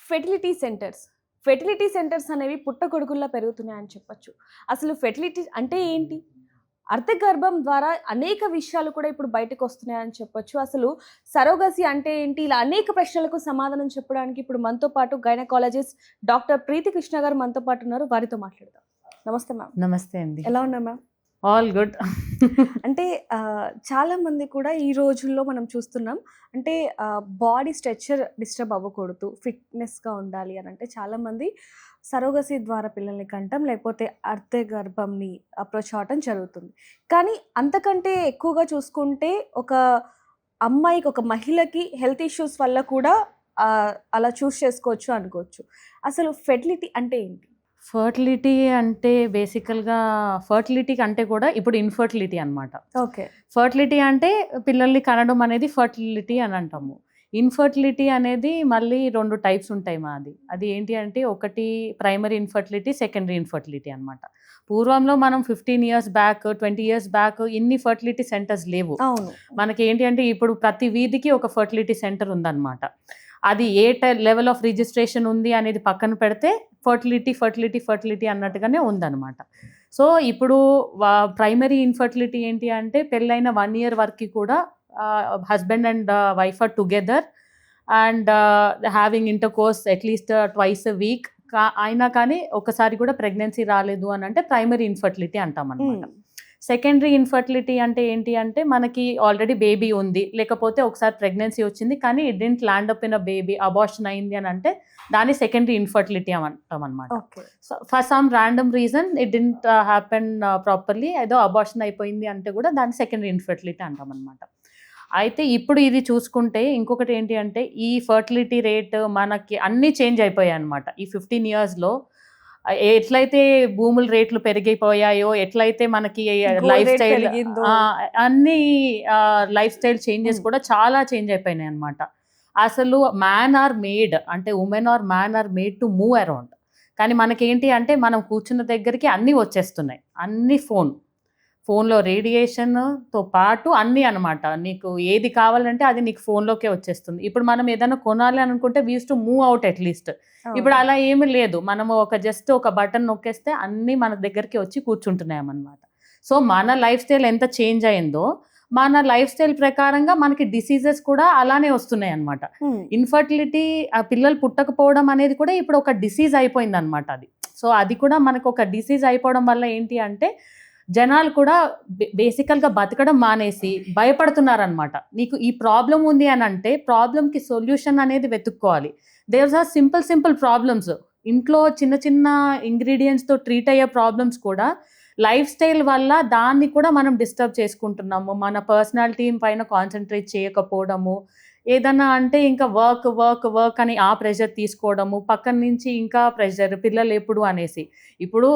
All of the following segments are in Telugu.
Fertility centres. ఫెర్టిలిటీ సెంటర్స్ అనేవి పుట్టగొడుగుల్లా పెరుగుతున్నాయని చెప్పొచ్చు. అసలు ఫెర్టిలిటీ అంటే ఏంటి? అర్ధగర్భం ద్వారా అనేక విషయాలు కూడా ఇప్పుడు బయటకొస్తున్నాయని చెప్పొచ్చు. అసలు సరోగసీ అంటే ఏంటి? ఇలా అనేక ప్రశ్నలకు సమాధానం చెప్పడానికి ఇప్పుడు మనతో పాటు గైనకాలజిస్ట్ డాక్టర్ ప్రీతి కృష్ణ గారు మనతో పాటు ఉన్నారు. వారితో మాట్లాడదాం. నమస్తే మ్యామ్. నమస్తే అండి. ఎలా ఉన్నారు మ్యామ్? All good. అంటే చాలామంది కూడా ఈ రోజుల్లో మనం చూస్తున్నాం. అంటే బాడీ స్ట్రక్చర్ డిస్టర్బ్ అవ్వకూడదు, ఫిట్‌నెస్‌గా ఉండాలి అనంటే చాలామంది సరోగసీ ద్వారా పిల్లల్ని కంటం, లేకపోతే అర్ధ గర్భంని అప్రోచ్ అవ్వటం జరుగుతుంది. కానీ అంతకంటే ఎక్కువగా చూసుకుంటే ఒక అమ్మాయికి, ఒక మహిళకి హెల్త్ ఇష్యూస్ వల్ల కూడా అలా చూస్ చేసుకోవచ్చు అనుకోవచ్చు. అసలు ఫెర్టిలిటీ అంటే ఏంటి? ఫర్టిలిటీ అంటే బేసికల్‌గా ఫర్టిలిటీ కంటే కూడా ఇప్పుడు ఇన్‌ఫర్టిలిటీ అనమాట. ఓకే. ఫర్టిలిటీ అంటే పిల్లల్ని కనడం అనేది ఫర్టిలిటీ అని అంటాము. ఇన్‌ఫర్టిలిటీ అనేది మళ్ళీ 2 టైప్స్ ఉంటాయి మాది. అది ఏంటి అంటే ఒకటి ప్రైమరీ ఇన్‌ఫర్టిలిటీ, సెకండరీ ఇన్‌ఫర్టిలిటీ అనమాట. పూర్వంలో మనం 15 ఇయర్స్ బ్యాక్, 20 ఇయర్స్ బ్యాక్ ఇన్ని ఫర్టిలిటీ సెంటర్స్ లేవు. అవును. మనకి ఏంటి అంటే ఇప్పుడు ప్రతి వీధికి ఒక ఫర్టిలిటీ సెంటర్ ఉందన్నమాట. అది ఏ లెవెల్ ఆఫ్ రిజిస్ట్రేషన్ ఉంది అనేది పక్కన పెడితే ఫర్టిలిటీ అన్నట్టుగానే ఉందన్నమాట. సో ఇప్పుడు ప్రైమరీ ఇన్‌ఫర్టిలిటీ ఏంటి అంటే పెళ్ళైన 1 ఇయర్ వరకు కూడా husband and wife or together and having intercourse at least twice a week అయినా కానీ ఒకసారి కూడా ప్రెగ్నెన్సీ రాలేదు అని అంటే ప్రైమరీ ఇన్‌ఫర్టిలిటీ అంటామన్నమాట. సెకండరీ ఇన్‌ఫర్టిలిటీ అంటే ఏంటి అంటే మనకి ఆల్రెడీ బేబీ ఉంది, లేకపోతే ఒకసారి ప్రెగ్నెన్సీ వచ్చింది కానీ it didn't land up in a baby, abortion అయింది అని అంటే దాన్ని సెకండరీ ఇన్‌ఫర్టిలిటీ అంటాం అనమాట. Okay. So for some random reason it didn't happen properly, ఏదో అబార్షన్ అయిపోయింది అంటే కూడా దాన్ని సెకండరీ ఇన్‌ఫర్టిలిటీ అంటాం అనమాట. అయితే ఇప్పుడు ఇది చూసుకుంటే ఇంకొకటి ఏంటి అంటే ఈ ఫర్టిలిటీ రేట్ మనకి అన్నీ చేంజ్ అయిపోయాయి అనమాట. ఈ 15 ఇయర్స్‌లో ఎట్లయితే భూముల రేట్లు పెరిగిపోయాయో, ఎట్లయితే మనకి లైఫ్ స్టైల్ అన్ని లైఫ్ స్టైల్ చేంజెస్ కూడా చాలా చేంజ్ అయిపోయినాయి అనమాట. అసలు మ్యాన్ ఆర్ మేడ్ అంటే women are man are made to move around. కానీ మనకేంటి అంటే మనం కూర్చున్న దగ్గరికి అన్నీ వచ్చేస్తున్నాయి. అన్ని ఫోన్లో రేడియేషన్తో పాటు అన్నీ అనమాట. నీకు ఏది కావాలంటే అది నీకు ఫోన్లోకే వచ్చేస్తుంది. ఇప్పుడు మనం ఏదైనా కొనాలి అనుకుంటే we use to move out at least. ఇప్పుడు అలా ఏమీ లేదు. మనము జస్ట్ ఒక బటన్ నొక్కేస్తే అన్నీ మన దగ్గరికి వచ్చి కూర్చుంటున్నాయన్నమాట. సో మన లైఫ్ స్టైల్ ఎంత చేంజ్ అయిందో మన లైఫ్ స్టైల్ ప్రకారంగా మనకి డిసీజెస్ కూడా అలానే వస్తున్నాయి అనమాట. ఇన్ఫర్టిలిటీ పిల్లలు పుట్టకపోవడం అనేది కూడా ఇప్పుడు ఒక డిసీజ్ అయిపోయింది అనమాట అది. సో అది కూడా మనకు ఒక డిసీజ్ అయిపోవడం వల్ల ఏంటి అంటే జనాలు కూడా బేసికల్గా బతకడం మానేసి భయపడుతున్నారనమాట. నీకు ఈ ప్రాబ్లం ఉంది అని అంటే ప్రాబ్లంకి సొల్యూషన్ అనేది వెతుక్కోవాలి. There's are simple problems. ఇంట్లో చిన్న ఇంగ్రీడియంట్స్తో ట్రీట్ అయ్యే ప్రాబ్లమ్స్ కూడా లైఫ్ స్టైల్ వల్ల దాన్ని కూడా మనం డిస్టర్బ్ చేసుకుంటున్నాము. మన పర్సనాలిటీ పైన కాన్సన్ట్రేట్ చేయకపోవడము, ఏదన్నా అంటే ఇంకా వర్క్ అని ఆ ప్రెషర్ తీసుకోవడము, పక్కన నుంచి ఇంకా ప్రెషర్ పిల్లలు ఎప్పుడు అనేసి. ఇప్పుడు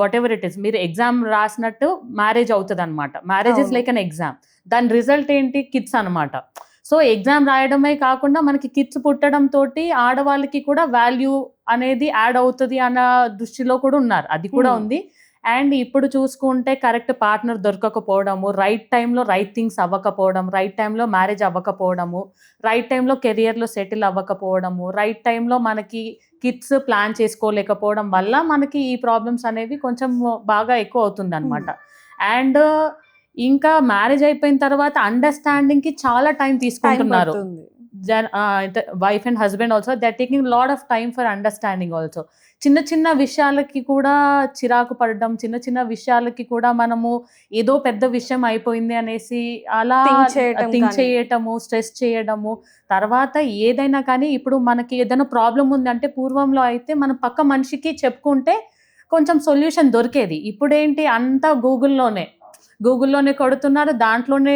వాట్ ఎవర్ ఇట్ ఈస్, మీరు ఎగ్జామ్ రాసినట్టు మ్యారేజ్ అవుతుంది అనమాట. Marriage is like an exam. దాని రిజల్ట్ ఏంటి? కిడ్స్ అనమాట. సో ఎగ్జామ్ రాయడమే కాకుండా మనకి కిడ్స్ పుట్టడం తోటి ఆడవాళ్ళకి కూడా వాల్యూ అనేది యాడ్ అవుతుంది అన్న దృష్టిలో కూడా ఉన్నారు. అది కూడా ఉంది. అండ్ ఇప్పుడు చూసుకుంటే కరెక్ట్ పార్ట్నర్ దొరకకపోవడము, రైట్ టైంలో రైట్ థింగ్స్ అవ్వకపోవడం, రైట్ టైంలో మ్యారేజ్ అవ్వకపోవడము, రైట్ టైంలో కెరియర్లో సెటిల్ అవ్వకపోవడము, రైట్ టైంలో మనకి కిడ్స్ ప్లాన్ చేసుకోలేకపోవడం వల్ల మనకి ఈ ప్రాబ్లమ్స్ అనేవి కొంచెం బాగా ఎక్కువ అవుతుంది అనమాట. అండ్ ఇంకా మ్యారేజ్ అయిపోయిన తర్వాత అండర్స్టాండింగ్కి చాలా టైం తీసుకుంటున్నారు. Wife and husband also they are taking lot of time for understanding also. చిన్న విషయాలకి కూడా చిరాకు పడడం, చిన్న విషయాలకి కూడా మనము ఏదో పెద్ద విషయం అయిపోయింది అనేసి అలా థింక్ చేయటము, స్ట్రెస్ చేయడము. తర్వాత ఏదైనా కానీ ఇప్పుడు మనకి ఏదైనా ప్రాబ్లం ఉందంటే పూర్వంలో అయితే మనం పక్క మనిషికి చెప్పుకుంటే కొంచెం సొల్యూషన్ దొరికేది. ఇప్పుడేంటి అంతా గూగుల్లోనే కొడుతున్నారు, దాంట్లోనే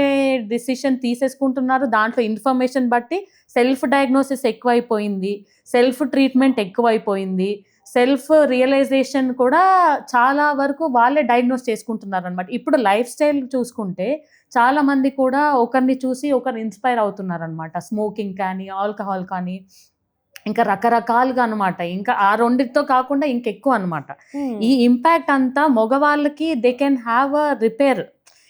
డిసిషన్ తీసేసుకుంటున్నారు. దాంట్లో ఇన్ఫర్మేషన్ బట్టి సెల్ఫ్ డయాగ్నోసిస్ ఎక్కువైపోయింది, సెల్ఫ్ ట్రీట్మెంట్ ఎక్కువైపోయింది, సెల్ఫ్ రియలైజేషన్ కూడా చాలా వరకు వాళ్ళే డయాగ్నోస్ చేసుకుంటున్నారు అనమాట. ఇప్పుడు లైఫ్ స్టైల్ చూసుకుంటే చాలా మంది కూడా ఒకరిని చూసి ఒకరు ఇన్స్పైర్ అవుతున్నారు అనమాట. స్మోకింగ్ కానీ, ఆల్కహాల్ కానీ, ఇంకా రకరకాలుగా అనమాట. ఇంకా ఆ రెండితో కాకుండా ఇంకెక్కువ అనమాట. ఈ ఇంపాక్ట్ అంతా మగవాళ్ళకి they can have a repair.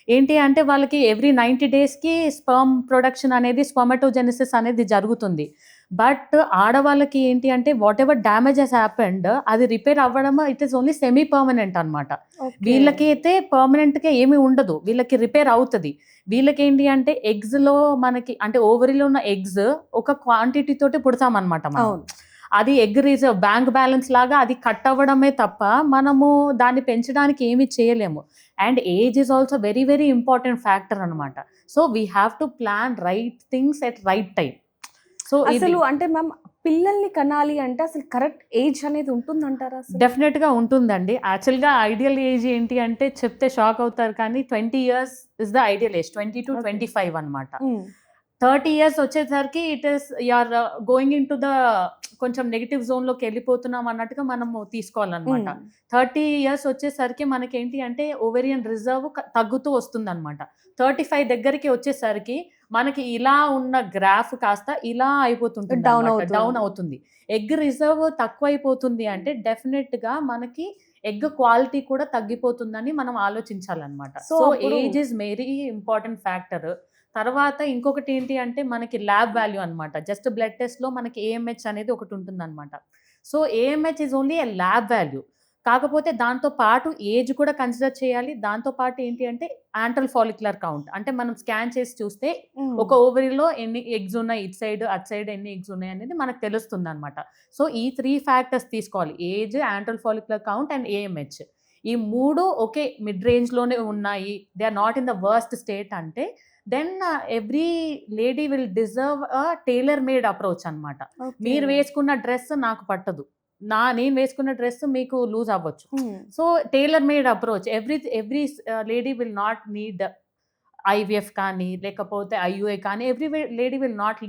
ఏంటి అంటే వాళ్ళకి ఎవ్రీ 90 డేస్కి స్పర్మ్ ప్రొడక్షన్ అనేది, స్పర్మటోజెనిసిస్ అనేది జరుగుతుంది. బట్ ఆడవాళ్ళకి ఏంటి అంటే whatever damage has happened అది రిపేర్ అవ్వడం it is only semi permanent అనమాట. వీళ్ళకి అయితే పర్మనెంట్గా ఏమీ ఉండదు, వీళ్ళకి రిపేర్ అవుతుంది. వీళ్ళకి ఏంటి అంటే ఎగ్స్లో మనకి అంటే ఓవరీలో ఉన్న ఎగ్స్ ఒక క్వాంటిటీ తోటి పుడతామన్నమాట మనం. అవును. అది ఎగ్ రిజర్వ్ బ్యాంక్ బ్యాలెన్స్ లాగా అది కట్ అవ్వడమే తప్ప మనము దాన్ని పెంచడానికి ఏమీ చేయలేము. And age is also very very important factor అనమాట. So we have to plan right things at right time. సో అసలు అంటే మ్యామ్ పిల్లల్ని కనాలి అంటే అసలు కరెక్ట్ ఏజ్ అనేది ఉంటుందంటారా అసలు? డెఫినెట్గా ఉంటుందండి. యాక్చువల్గా ఐడియల్ ఏజ్ ఏంటి అంటే చెప్తే షాక్ అవుతారు, కానీ 20 years is the ideal age, 20 to 25 అనమాట. 30 years వచ్చేసరికి it is you're going into the కొంచెం నెగిటివ్ జోన్లోకి వెళ్ళిపోతున్నాం అన్నట్టుగా మనము తీసుకోవాలన్నమాట. 30 years వచ్చేసరికి మనకేంటి అంటే ఓవేరియన్ రిజర్వ్ తగ్గుతూ వస్తుంది అనమాట. 35 దగ్గరికి వచ్చేసరికి మనకి ఇలా ఉన్న గ్రాఫ్ కాస్త ఇలా అయిపోతుంటుంది, డౌన్ అవుతుంది. ఎగ్ రిజర్వ్ తక్కువ అయిపోతుంది అంటే డెఫినెట్గా మనకి ఎగ్ క్వాలిటీ కూడా తగ్గిపోతుందని మనం ఆలోచించాలన్నమాట. So age is very important factor. తర్వాత ఇంకొకటి ఏంటి అంటే మనకి ల్యాబ్ వాల్యూ అనమాట. జస్ట్ బ్లడ్ టెస్ట్లో మనకి AMH అనేది ఒకటి ఉంటుందన్నమాట. So AMH is only a lab value. కాకపోతే దాంతో పాటు ఏజ్ కూడా కన్సిడర్ చేయాలి. దాంతో పాటు ఏంటి అంటే యాంట్రల్ ఫాలిక్యులర్ కౌంట్, అంటే మనం స్కాన్ చేసి చూస్తే ఒక ఓవరీలో ఎన్ని ఎగ్స్ ఉన్నాయి, ఇటు సైడ్ అటు సైడ్ ఎన్ని ఎగ్స్ ఉన్నాయి అనేది మనకు తెలుస్తుంది అనమాట. సో ఈ 3 factors తీసుకోవాలి: age, antral follicular count and AMH. ఈ 3 ఒకే మిడ్ రేంజ్లోనే ఉన్నాయి, they are not in the worst state అంటే then every lady will deserve a tailor made approach అనమాట. మీరు వేసుకున్న డ్రెస్ నాకు పట్టదు, నేను వేసుకున్న డ్రెస్ మీకు లూజ్ అవ్వచ్చు. So tailor made approach, every lady will not need IVF కానీ లేకపోతే IUI కానీ every lady will not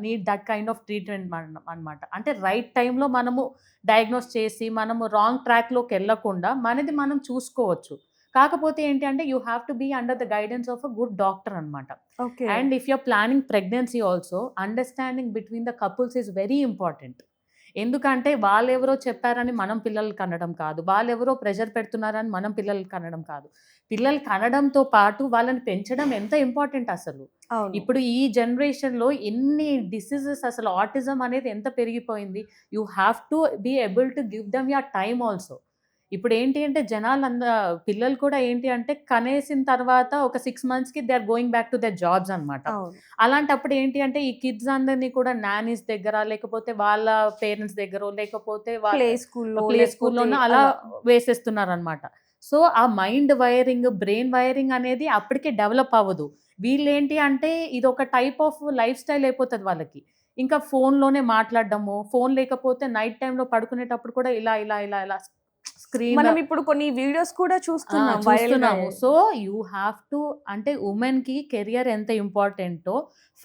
need that kind of treatment అనమాట. అంటే రైట్ టైంలో మనము డయాగ్నోస్ చేసి మనము రాంగ్ ట్రాక్లోకి వెళ్ళకుండా మనది మనం చూసుకోవచ్చు. కాకపోతే ఏంటి అంటే you have to be under the guidance of a good doctor అనమాట. And if you're planning pregnancy also, understanding between the couples is very important. ఎందుకంటే వాళ్ళెవరో చెప్పారని మనం పిల్లలు కనడం కాదు, వాళ్ళెవరో ప్రెషర్ పెడుతున్నారని మనం పిల్లలు కనడం కాదు. పిల్లలు కనడంతో పాటు వాళ్ళని పెంచడం ఎంత ఇంపార్టెంట్ అసలు. ఇప్పుడు ఈ జనరేషన్లో ఎన్ని డిసీజెస్, అసలు ఆటిజం అనేది ఎంత పెరిగిపోయింది. You have to be able to give them your time also. ఇప్పుడు ఏంటి అంటే పిల్లలు కూడా ఏంటి అంటే కనేసిన తర్వాత ఒక 6 monthsకి they are going back to their jobs అనమాట. అలాంటప్పుడు ఏంటి అంటే ఈ కిడ్స్ అందరినీ కూడా నానీస్ దగ్గర లేకపోతే వాళ్ళ పేరెంట్స్ దగ్గర లేకపోతే ప్లే స్కూల్లోనూ అలా వేసేస్తున్నారు అనమాట. సో ఆ మైండ్ వైరింగ్, బ్రెయిన్ వైరింగ్ అనేది అప్పటికే డెవలప్ అవ్వదు. వీళ్ళేంటి అంటే ఇది ఒక టైప్ ఆఫ్ లైఫ్ స్టైల్ అయిపోతుంది వాళ్ళకి. ఇంకా ఫోన్లోనే మాట్లాడడము, ఫోన్ లేకపోతే నైట్ టైంలో పడుకునేటప్పుడు కూడా ఇలా ఇలా ఇలా ఇలా స్క్రీన్. మనం ఇప్పుడు కొన్ని వీడియోస్ కూడా చూస్తున్నాము. సో యూ హ్యావ్ టు, అంటే ఉమెన్ కి కెరియర్ ఎంత ఇంపార్టెంట్తో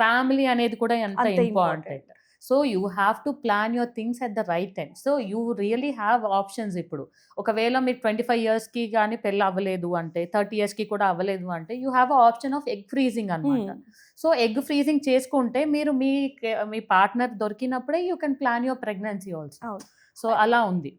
ఫ్యామిలీ అనేది కూడా ఎంత important. So you have to plan your things at the right time. So you really have options. ఇప్పుడు ఒకవేళ మీకు 25 yearsకి కానీ పెళ్ళి అవ్వలేదు అంటే, 30 yearsకి కూడా అవ్వలేదు అంటే you have a option of egg freezing అనమాట. సో ఎగ్ ఫ్రీజింగ్ చేసుకుంటే మీరు మీ పార్ట్నర్ దొరికినప్పుడే you can plan your pregnancy also. So అలా ఉంది.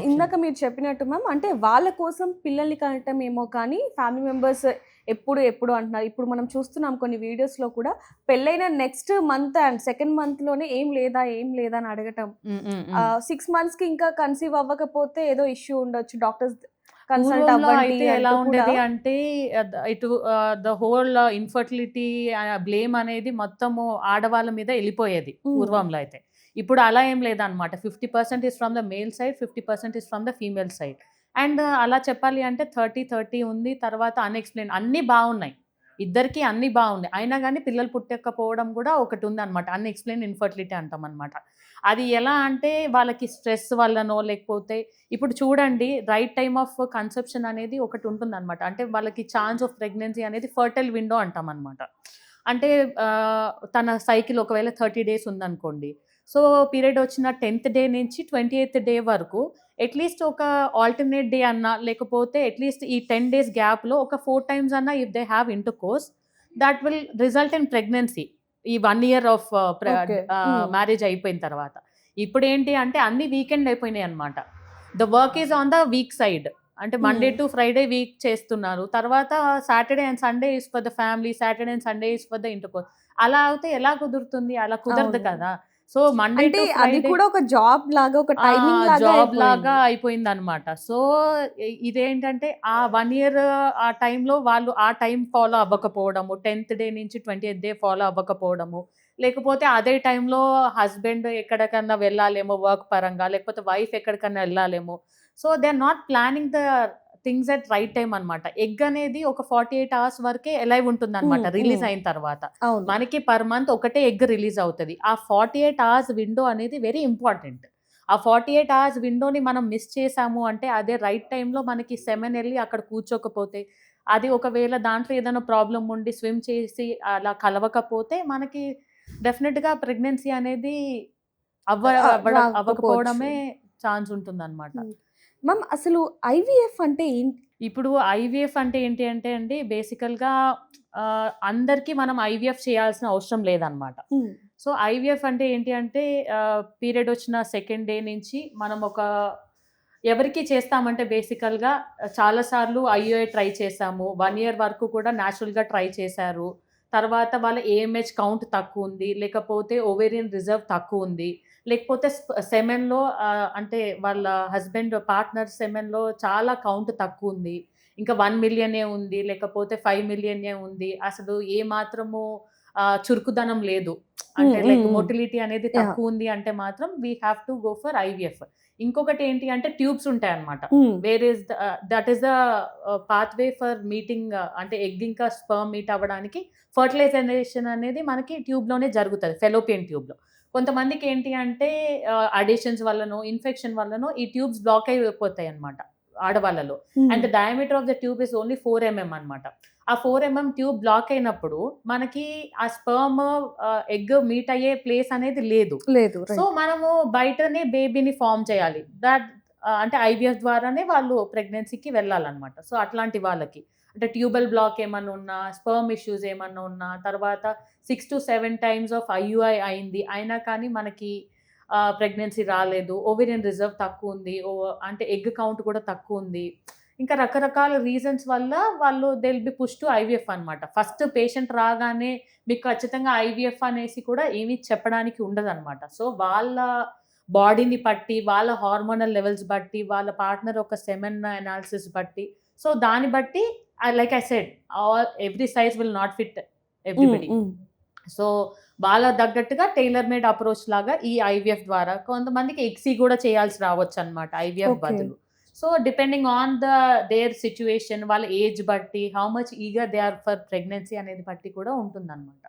ఇందాక మీరు చెప్పినట్టు మ్యామ్, అంటే వాళ్ళ కోసం పిల్లల్ని కనటం ఏమో కానీ ఫ్యామిలీ మెంబర్స్ ఎప్పుడు అంటున్నారు. ఇప్పుడు మనం చూస్తున్నాం కొన్ని వీడియోస్లో కూడా పెళ్ళైన నెక్స్ట్ మంత్ అండ్ సెకండ్ మంత్లోనే ఏం లేదా అని అడగటం. 6 monthsకి ఇంకా కన్సీవ్ అవ్వకపోతే ఏదో ఇష్యూ ఉండొచ్చు, డాక్టర్స్ కన్సల్ట్ అవ్వండి. ఎలా ఉండేది అంటే ఇటు ద హోల్ ఇన్ఫర్టిలిటీ బ్లేమ్ అనేది మొత్తము ఆడవాళ్ళ మీద వెళ్ళిపోయేది పూర్వంలో అయితే. ఇప్పుడు అలా ఏం లేదనమాట. 50% is from the male side, 50% is from the female side. And అలా చెప్పాలి అంటే 30 ఉంది, తర్వాత అన్ఎక్స్ప్లెయిన్ అన్నీ బాగున్నాయి, ఇద్దరికి అన్నీ బాగున్నాయి, అయినా కానీ పిల్లలు పుట్టకపోవడం కూడా ఒకటి ఉందన్నమాట. అన్ఎక్స్ప్లెయిన్ ఇన్ఫర్టిలిటీ అంటాం అనమాట. అది ఎలా అంటే వాళ్ళకి స్ట్రెస్ వల్లనో లేకపోతే ఇప్పుడు చూడండి రైట్ టైమ్ ఆఫ్ కన్సెప్షన్ అనేది ఒకటి ఉంటుందన్నమాట. అంటే వాళ్ళకి ఛాన్స్ ఆఫ్ ప్రెగ్నెన్సీ అనేది ఫర్టైల్ విండో అంటాం అనమాట. అంటే తన సైకిల్ ఒకవేళ 30 days ఉందనుకోండి, సో పీరియడ్ వచ్చిన 10th day నుంచి 28th day వరకు అట్లీస్ట్ ఒక ఆల్టర్నేట్ డే అన్నా లేకపోతే అట్లీస్ట్ ఈ 10 days గ్యాప్లో ఒక 4 times అన్నా if they have inter course that will result in pregnancy ఈ 1 year ఆఫ్ మ్యారేజ్ అయిపోయిన తర్వాత. ఇప్పుడు ఏంటి అంటే అన్ని వీకెండ్ అయిపోయినాయి అనమాట. The work is on the week side, అంటే మండే టు ఫ్రైడే వీక్ చేస్తున్నారు, తర్వాత Saturday and Sunday is for the family, Saturday and Sunday is for the inter course. అలా అయితే ఎలా కుదురుతుంది? అలా కుదరదు కదా. సో మండే అంటే టు అది ఫ్రైడే కూడా ఒక జాబ్ లాగా, ఒక టైమింగ్ లాగా జాబ్ లాగా అయిపోయింది. అయిపోయిందనమాట. సో ఇదేంటంటే ఆ 1 ఇయర్ ఆ టైంలో వాళ్ళు ఆ టైం ఫాలో అవ్వకపోవడము, 10థ్ డే నుంచి 20థ్ డే ఫాలో అవ్వకపోవడము, లేకపోతే అదే టైంలో హస్బెండ్ ఎక్కడికన్నా వెళ్ళాలేమో వర్క్ పరంగా, లేకపోతే వైఫ్ ఎక్కడికన్నా ఎళ్ళాలేమో. So they are not planning the things at right time అనమాట. ఎగ్ అనేది ఒక 48 అవర్స్ వరకే ఎలైవ్ ఉంటుందనమాట హ్మ్. రిలీజ్ హ్మ్. అయిన తర్వాత. అవును. మనకి పర్ మంత్ ఒకటే ఎగ్ రిలీజ్ అవుతది. ఆ 48 అవర్స్ విండో అనేది వెరీ ఇంపార్టెంట్. ఆ 48 అవర్స్ విండోని మనం మిస్ చేశాము అంటే, అదే రైట్ టైమ్‌లో మనకి సెమెన్ ఎళ్లి అక్కడ కూర్చోకపోతే, అది ఒకవేళ దాంట్లో ఏదైనా ప్రాబ్లమ్ ఉండి స్విమ్ చేసి అలా కలవకపోతే, మనకి డెఫినిట్‌గా ప్రెగ్నెన్సీ అనేది రాకపోవచ్చు. అవ్వకపోవడమే ఛాన్స్ ఉంటుందనమాట. హ్మ్. మ్యామ్ అసలు ఐవీఎఫ్ అంటే ఏంటి? ఇప్పుడు ఐవీఎఫ్ అంటే ఏంటి అంటే అండి, బేసికల్‌గా అందరికీ మనం ఐవీఎఫ్ చేయాల్సిన అవసరం లేదనమాట. హ్మ్. సో, ఐవీఎఫ్ అంటే ఏంటి అంటే పీరియడ్ వచ్చిన సెకండ్ డే నుంచి మనం ఎవరికి చేస్తామంటే బేసికల్‌గా చాలా సార్లు ఐయుఐ ట్రై చేశాము. 1 ఇయర్ వరకు కూడా నేచురల్‌గా ట్రై చేశారు. తర్వాత వాళ్ళ ఏఎంహెచ్ కౌంట్ తక్కువుంది. లేకపోతే ఓవేరియన్ రిజర్వ్ తక్కువుంది. లేకపోతే సెమెన్‌లో అంటే వాళ్ళ హస్బెండ్ పార్ట్నర్ సెమెన్‌లో చాలా కౌంట్ తక్కువుంది. ఇంకా 1 మిలియనే ఉంది. లేకపోతే 5 మిలియనే ఉంది. అసలు ఏ మాత్రము చురుకుదనం లేదు. హ్మ్. అంటే హ్మ్. లైక్ హ్మ్. మొటిలిటీ అనేది యాహ్! తక్కువుంది అంటే మాత్రం we have to go for IVF. ఇంకొకటి ఏంటి అంటే ట్యూబ్స్ ఉంటాయన్నమాట. Hmm. Where is that is the pathway for meeting అంటే ఎగ్ ఇంకా స్పెర్మ్ మీట్ అవ్వడానికి ఫెర్టిలైజేషన్ అనేది మనకి ట్యూబ్‌లోనే జరుగుతది. ఫెలోపియన్ ట్యూబ్‌లో. కొంతమందికేంటి అంటే అడిషన్స్ వల్లనో, ఇన్ఫెక్షన్ వల్లనో ఈ ట్యూబ్స్ బ్లాక్ అయిపోతాయన్నమాట ఆడవాళ్ళలో. హ్మ్. And the diameter of the tube is only 4 అన్నమాట. ఆ 4 ట్యూబ్ బ్లాక్ అయినప్పుడు మనకి ఆ స్పెర్మ్ ఎగ్ మీట్ అయ్యే ప్లేస్ అనేది లేదు. లేదు. So, right. మనము బయటనే బేబీని ఫార్మ్ చేయాలి. అంటే ఐవీఎఫ్ ద్వారానే వాళ్ళు ప్రెగ్నెన్సీకి వెళ్ళాలన్నమాట. సో, అట్లాంటి వాళ్ళకి. అంటే ట్యూబల్ బ్లాక్ ఏమన్నా ఉన్నా, స్పెర్మ్ ఇష్యూస్ ఏమన్నా ఉన్నా, తర్వాత 6-7 టైమ్స్ ఆఫ్ ఐయుఐ అయింది. అయినా కానీ మనకి ప్రెగ్నెన్సీ రాలేదు. ఓవేరియన్ రిజర్వ్ తక్కువుంది. అంటే ఎగ్ కౌంట్ కూడా తక్కువుంది. ఇంకా రకరకాల రీజన్స్ వల్ల వాళ్ళు they will B push to IVF అనమాట. ఫస్ట్ పేషెంట్ రాగానే మీకు ఖచ్చితంగా ఐవీఎఫ్ అనేసి కూడా ఏమి చెప్పడానికి ఉండదనమాట. సో, వాళ్ళ బాడీని బట్టి, వాళ్ళ హార్మోనల్ లెవెల్స్ బట్టి, వాళ్ళ పార్ట్నర్ యొక్క సెమెన్ అనాలిసిస్ బట్టి, సో, దాన్ని బట్టి like I said every size will not fit హ్మ్. ఎవ్రీబడీ. హ్మ్. సో, వాళ్ళకి తగ్గట్టుగా టైలర్ మేడ్ అప్రోచ్ లాగా ఈ ఐవీఎఫ్ ద్వారా కొంతమందికి ఎగ్‌సి గూడా చేయాల్సి రావచ్చనమాట ఐవీఎఫ్ ఓకే. బదులు. So, depending on their situation వాళ్ళ ఏజ్ బట్టి, how much eager they are for pregnancy అనేది బట్టి కూడా ఉంటుందనమాట.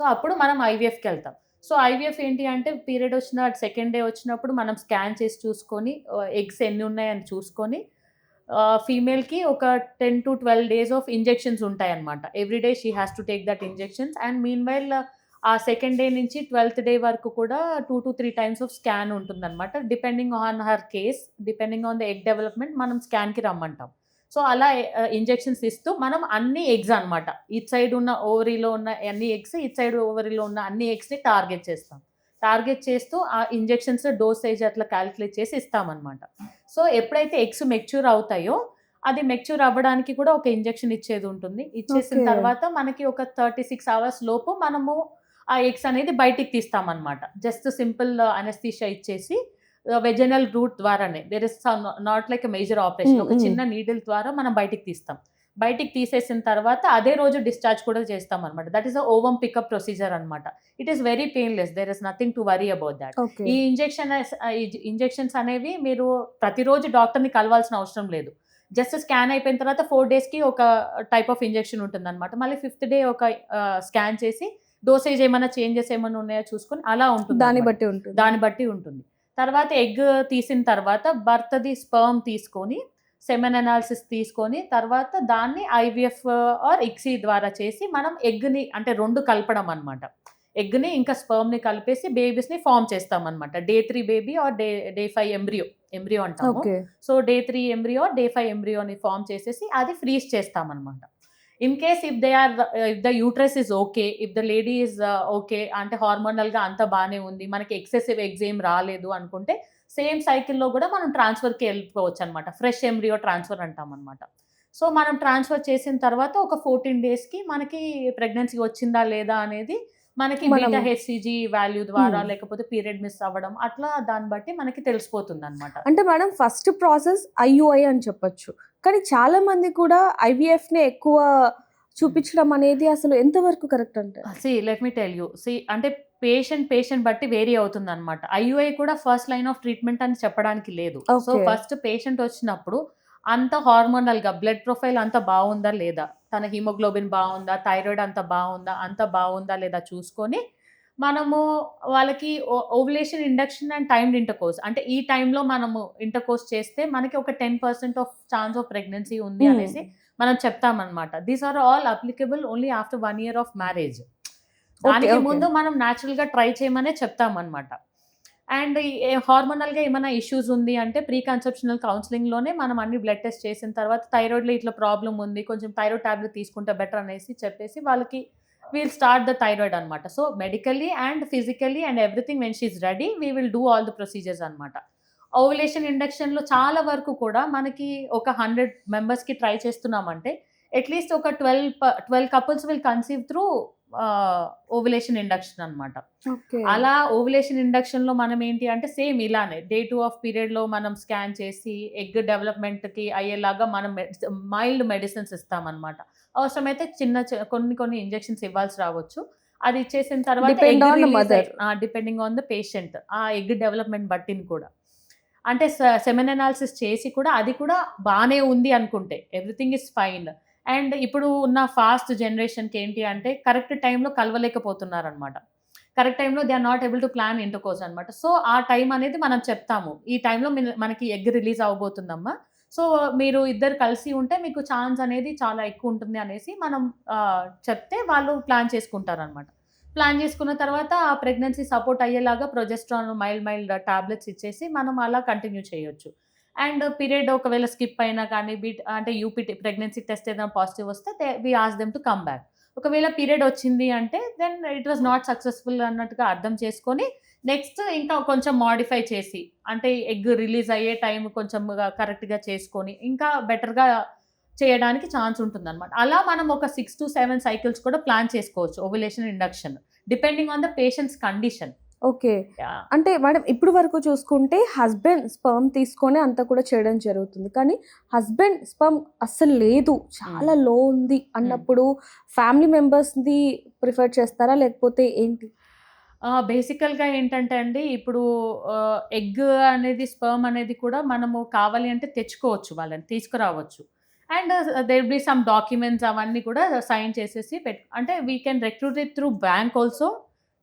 సో, అప్పుడు మనం ఐవీఎఫ్‌కెళ్తాం. సో, ఐవీఎఫ్ ఏంటి అంటే పీరియడ్ వచ్చిన సెకండ్ డే వచ్చినప్పుడు మనం స్కాన్ చేసి చూసుకొని ఎగ్స్ ఎన్నున్నాయని చూసుకొని ఫీమేల్‌కి ఒక 10-12 డేస్ ఆఫ్ ఇంజెక్షన్స్ ఉంటాయన్నమాట. Every day she has to take that injections and meanwhile ఆ సెకండ్ డే నుంచి 12థ్ డే వరకు కూడా 2-3 టైమ్స్ ఆఫ్ స్కాన్ ఉంటుందన్నమాట. Depending on her case, depending on the egg development మనం స్కాన్‌కి రమ్మంటాం. సో, అలా ఇంజెక్షన్స్ ఇస్తూ మనం అన్ని ఎగ్స్ అన్నమాట. ఇటు సైడ్ ఉన్న ఓవరీలో ఉన్న అన్ని ఎగ్స్, ఇటు సైడ్ ఓవరీలో ఉన్న అన్ని ఎగ్స్‌ని టార్గెట్ చేస్తాం. టార్గెట్ చేస్తూ ఆ ఇంజెక్షన్స్ డోసేజ్ అట్లా కాలిక్యులేట్ చేసి ఇస్తామన్నమాట. సో, ఎప్పుడైతే ఎగ్స్ మెచ్యూర్ అవుతాయో, అది మెచ్యూర్ అవ్వడానికి కూడా ఒక ఇంజెక్షన్ ఇచ్చేదుంటుంది. ఇచ్చేసిన ఓకే. తర్వాత మనకి ఒక 36 అవర్స్ లోపు మనము ఆ ఎగ్స్ అనేది బయటికి తీస్తామనమాట. జస్ట్ సింపుల్ అనస్థీషియా ఇచ్చేసి వెజైనల్ రూట్ ద్వారానే there is not like a major operation. Hmm. ఒక హ్మ్. చిన్న నీడిల్ ద్వారా మనం బయటికి తీస్తాం. బయటికి తీసేసిన తర్వాత అదే రోజు డిశ్చార్జ్ కూడా చేస్తామనమాట. That is a ovum pickup procedure అనమాట. It is very painless. There is nothing to worry about that. Okay. ఈ ఇంజెక్షన్స్ అనేవి మీరు ప్రతిరోజు డాక్టర్‌ని కలవాల్సిన అవసరం లేదు. జస్ట్ స్కాన్ అయిపోయిన తర్వాత 4 డేస్‌కి ఒక టైప్ ఆఫ్ ఇంజెక్షన్ ఉంటుందన్నమాట. మళ్ళీ ఫిఫ్త్ డే ఒక స్కాన్ చేసి డోసేజ్ ఏమన్నా చేంజెస్ ఏమన్నా ఉన్నాయో చూసుకొని అలా దాన్ని ఉంటుందన్నమాట. బట్టి ఉంటుంది. దాన్ని బట్టి ఉంటుంది. తర్వాత ఎగ్ తీసిన తర్వాత భర్తది స్పెర్మ్ తీసుకొని, సెమెన్ అనాలిసిస్ తీసుకొని, తర్వాత దాన్ని ఐవీఎఫ్ ఆర్ ఇక్సీ ద్వారా చేసి మనం ఎగ్‌ని అంటే 2 కలపడం అన్నమాట. ఎగ్‌ని ఇంకా స్పెర్మ్‌ని కలిపేసి బేబీస్‌ని ఫార్మ్ చేస్తామన్నమాట. Day 3 baby or day 5 embryo అంటాము. Okay. So, day 3 embryo, day 5 ఎంబ్రియోని ఫార్మ్ చేసేసి అది ఫ్రీజ్ చేస్తామన్నమాట. In case if the uterus is okay, if the lady is okay అంటే హార్మోనల్‌గా అంతా బానే ఉంది. మనకి ఎక్సెసివ్ ఎగ్స్ ఏం రాలేదు అనుకుంటే సేమ్ సైకిల్‌లో గూడా మనం ట్రాన్స్‌ఫర్‌కి ఎళ్ళిపోవచ్చనమాట. ఫ్రెష్ ఎంబ్రియో ట్రాన్స్‌ఫర్ అంటామనమాట. సో, మనం ట్రాన్స్‌ఫర్ చేసిన తర్వాత ఒక 14 డేస్‌కి మనకి ప్రెగ్నెన్సీ వచ్చిందా లేదా అనేది మనకి మనం బీటా హెచ్సిజీ వాల్యూ ద్వారా హ్మ్. లేకపోతే పీరియడ్ మిస్ అవ్వడం అట్లా దాన్ని బట్టి మనకి తెలిసిపోతుందనమాట. అంటే మేడం ఫస్ట్ ప్రాసెస్ ఐయుఐ అని చెప్పొచ్చు. కానీ చాలా మంది కూడా ఐవీఎఫ్‌నే ఎక్కువ హ్మ్. చూపించడం అనేది అసలు ఎంతవరకు కరెక్ట్ అంటారు? Let me tell you. అంటే పేషెంట్ బట్టి వేరీ అవుతుందనమాట. ఐయూఐ కూడా ఫస్ట్ లైన్ ఆఫ్ ట్రీట్మెంట్ అని చెప్పడానికి లేదు. So, okay. ఫస్ట్ పేషెంట్ వచ్చినప్పుడు అంత హార్మోనల్‌గా బ్లడ్ ప్రొఫైల్ అంతా బావుందా లేదా? తన హిమోగ్లోబిన్ బావుందా? థైరాయిడ్ అంతా బావుందా? అంతా బావుందా లేదా చూసుకొని, మనము వాళ్ళకి ovulation induction and timed intercourse అంటే ఈ టైంలో మనము ఇంటర్‌కోర్స్ చేస్తే మనకి ఒక 10% ఆఫ్ ఛాన్స్ ఆఫ్ ప్రెగ్నెన్సీ ఉంది హ్మ్. అనేసి మనం చెప్తామనమాట. These are all applicable only after 1 year of marriage. Okay. దానికి ఓకే. ముందు మనం నేచురల్‌గా ట్రై చేయమనే చెప్తామనమాట. అండ్ హార్మోనల్‌గా ఏమైనా ఇష్యూస్ ఉంది అంటే ప్రీ కన్సెప్షనల్ కౌన్సెలింగ్‌లోనే మనం అన్ని బ్లడ్ టెస్ట్ చేసిన తర్వాత థైరాయిడ్‌లో ఇట్లా ప్రాబ్లమ్ ఉంది. కొంచెం థైరాయిడ్ టాబ్లెట్ తీసుకుంటే బెటర్ అనేసి చెప్పేసి వాళ్ళకి వీల్ స్టార్ట్ ద థైరాయిడ్ అనమాట. So, medically and physically and everything when she is ready we will do all the procedures అనమాట. ఓవ్యులేషన్ ఇండక్షన్‌లో చాలా వరకు కూడా మనకి ఒక 100 మెంబర్స్‌కి ట్రై చేస్తున్నామంటే అట్‌లీస్ట్ ఒక 12 couples will conceive through ovulation induction అనమాట. ఓకే. అలా ఓవ్యులేషన్ ఇండక్షన్‌లో మనం ఏంటి అంటే సేమ్ ఇలానే డే 2 ఆఫ్ పీరియడ్‌లో మనం స్కాన్ చేసి ఎగ్ డెవలప్‌మెంట్‌కి అయ్యేలాగా మనం మైల్డ్ మెడిసిన్స్ ఇస్తామనమాట. అవసరమైతే కొన్ని ఇంజెక్షన్స్ ఇవ్వాల్సి రావచ్చు. అది ఇచ్చేసిన తర్వాత depend egg on the release mother. Depending on the patient. ఆ ఎగ్ డెవలప్‌మెంట్ బట్టిని కూడా. అంటే సెమెన్ అనాలిసిస్ చేసి కూడా అది కూడా బానే ఉంది అనుకుంటే ఎవ్రీథింగ్ ఈస్ ఫైన్. అండ్ ఇప్పుడు ఉన్న ఫాస్ట్ జనరేషన్‌కి ఏంటి అంటే కరెక్ట్ టైమ్‌లో కలవలేకపోతున్నారనమాట. కరెక్ట్ టైమ్‌లో they are not able to plan intercourse అనమాట. సో, ఆ టైం అనేది మనం చెప్తాము. ఈ టైంలో మనకి ఎగ్ రిలీజ్ అవ్వబోతుందమ్మా. సో, మీరు ఇద్దరు కలిసి ఉంటే మీకు ఛాన్స్ అనేది చాలా ఎక్కువుంటుంది అనేసి మనం చెప్తే వాళ్ళు ప్లాన్ చేసుకుంటారనమాట. ప్లాన్ చేసుకున్న తర్వాత ఆ ప్రెగ్నెన్సీ సపోర్ట్ అయ్యేలాగా ప్రొజెస్ట్రాన్ మైల్డ్ టాబ్లెట్స్ ఇచ్చేసి మనం అలా కంటిన్యూ చేయొచ్చు. అండ్ పీరియడ్ ఒకవేళ స్కిప్ అయినా కానీ అంటే యూపీటీ ప్రెగ్నెన్సీ టెస్ట్ ఏదైనా పాజిటివ్ వస్తే we ask them to come back. ఒకవేళ పీరియడ్ వచ్చింది అంటే then it was not successful అన్నట్టుగా అర్థం చేసుకొని నెక్స్ట్ ఇంకా కొంచెం మోడిఫై చేసి అంటే ఎగ్ రిలీజ్ అయ్యే టైం కొంచెం కరెక్ట్‌గా చేసుకొని ఇంకా బెటర్‌గా చేయడానికి ఛాన్స్ ఉంటుందన్నమాట. అలా మనం ఒక 6-7 సైకిల్స్ కూడా ప్లాన్ చేసుకోవచ్చు ovulation induction. Depending on the patients condition. Okay. Yeah! అంటే మేడం ఇప్పటి వరకు చూసుకుంటే హస్బెండ్ స్పెర్మ్ తీసుకొనే అంతా కూడా చేయడం జరుగుతుంది. కానీ హస్బెండ్ స్పెర్మ్ అస్సలు లేదు, హ్మ్. చాలా లో ఉంది హ్మ్. అన్నప్పుడు ఫ్యామిలీ మెంబర్స్‌ది ప్రిఫర్ చేస్తారా? లేకపోతే ఏంటి? బేసికల్‌గా ఏంటంటే అండి, ఇప్పుడు ఎగ్ అనేది, స్పెర్మ్ అనేది కూడా మనము కావాలి అంటే తెచ్చుకోవచ్చు వాళ్ళని, తీసుకురావచ్చు. And there will be some documents అవన్నీ కూడా సైన్ చేసేసి అంటే we can recruit it through bank also.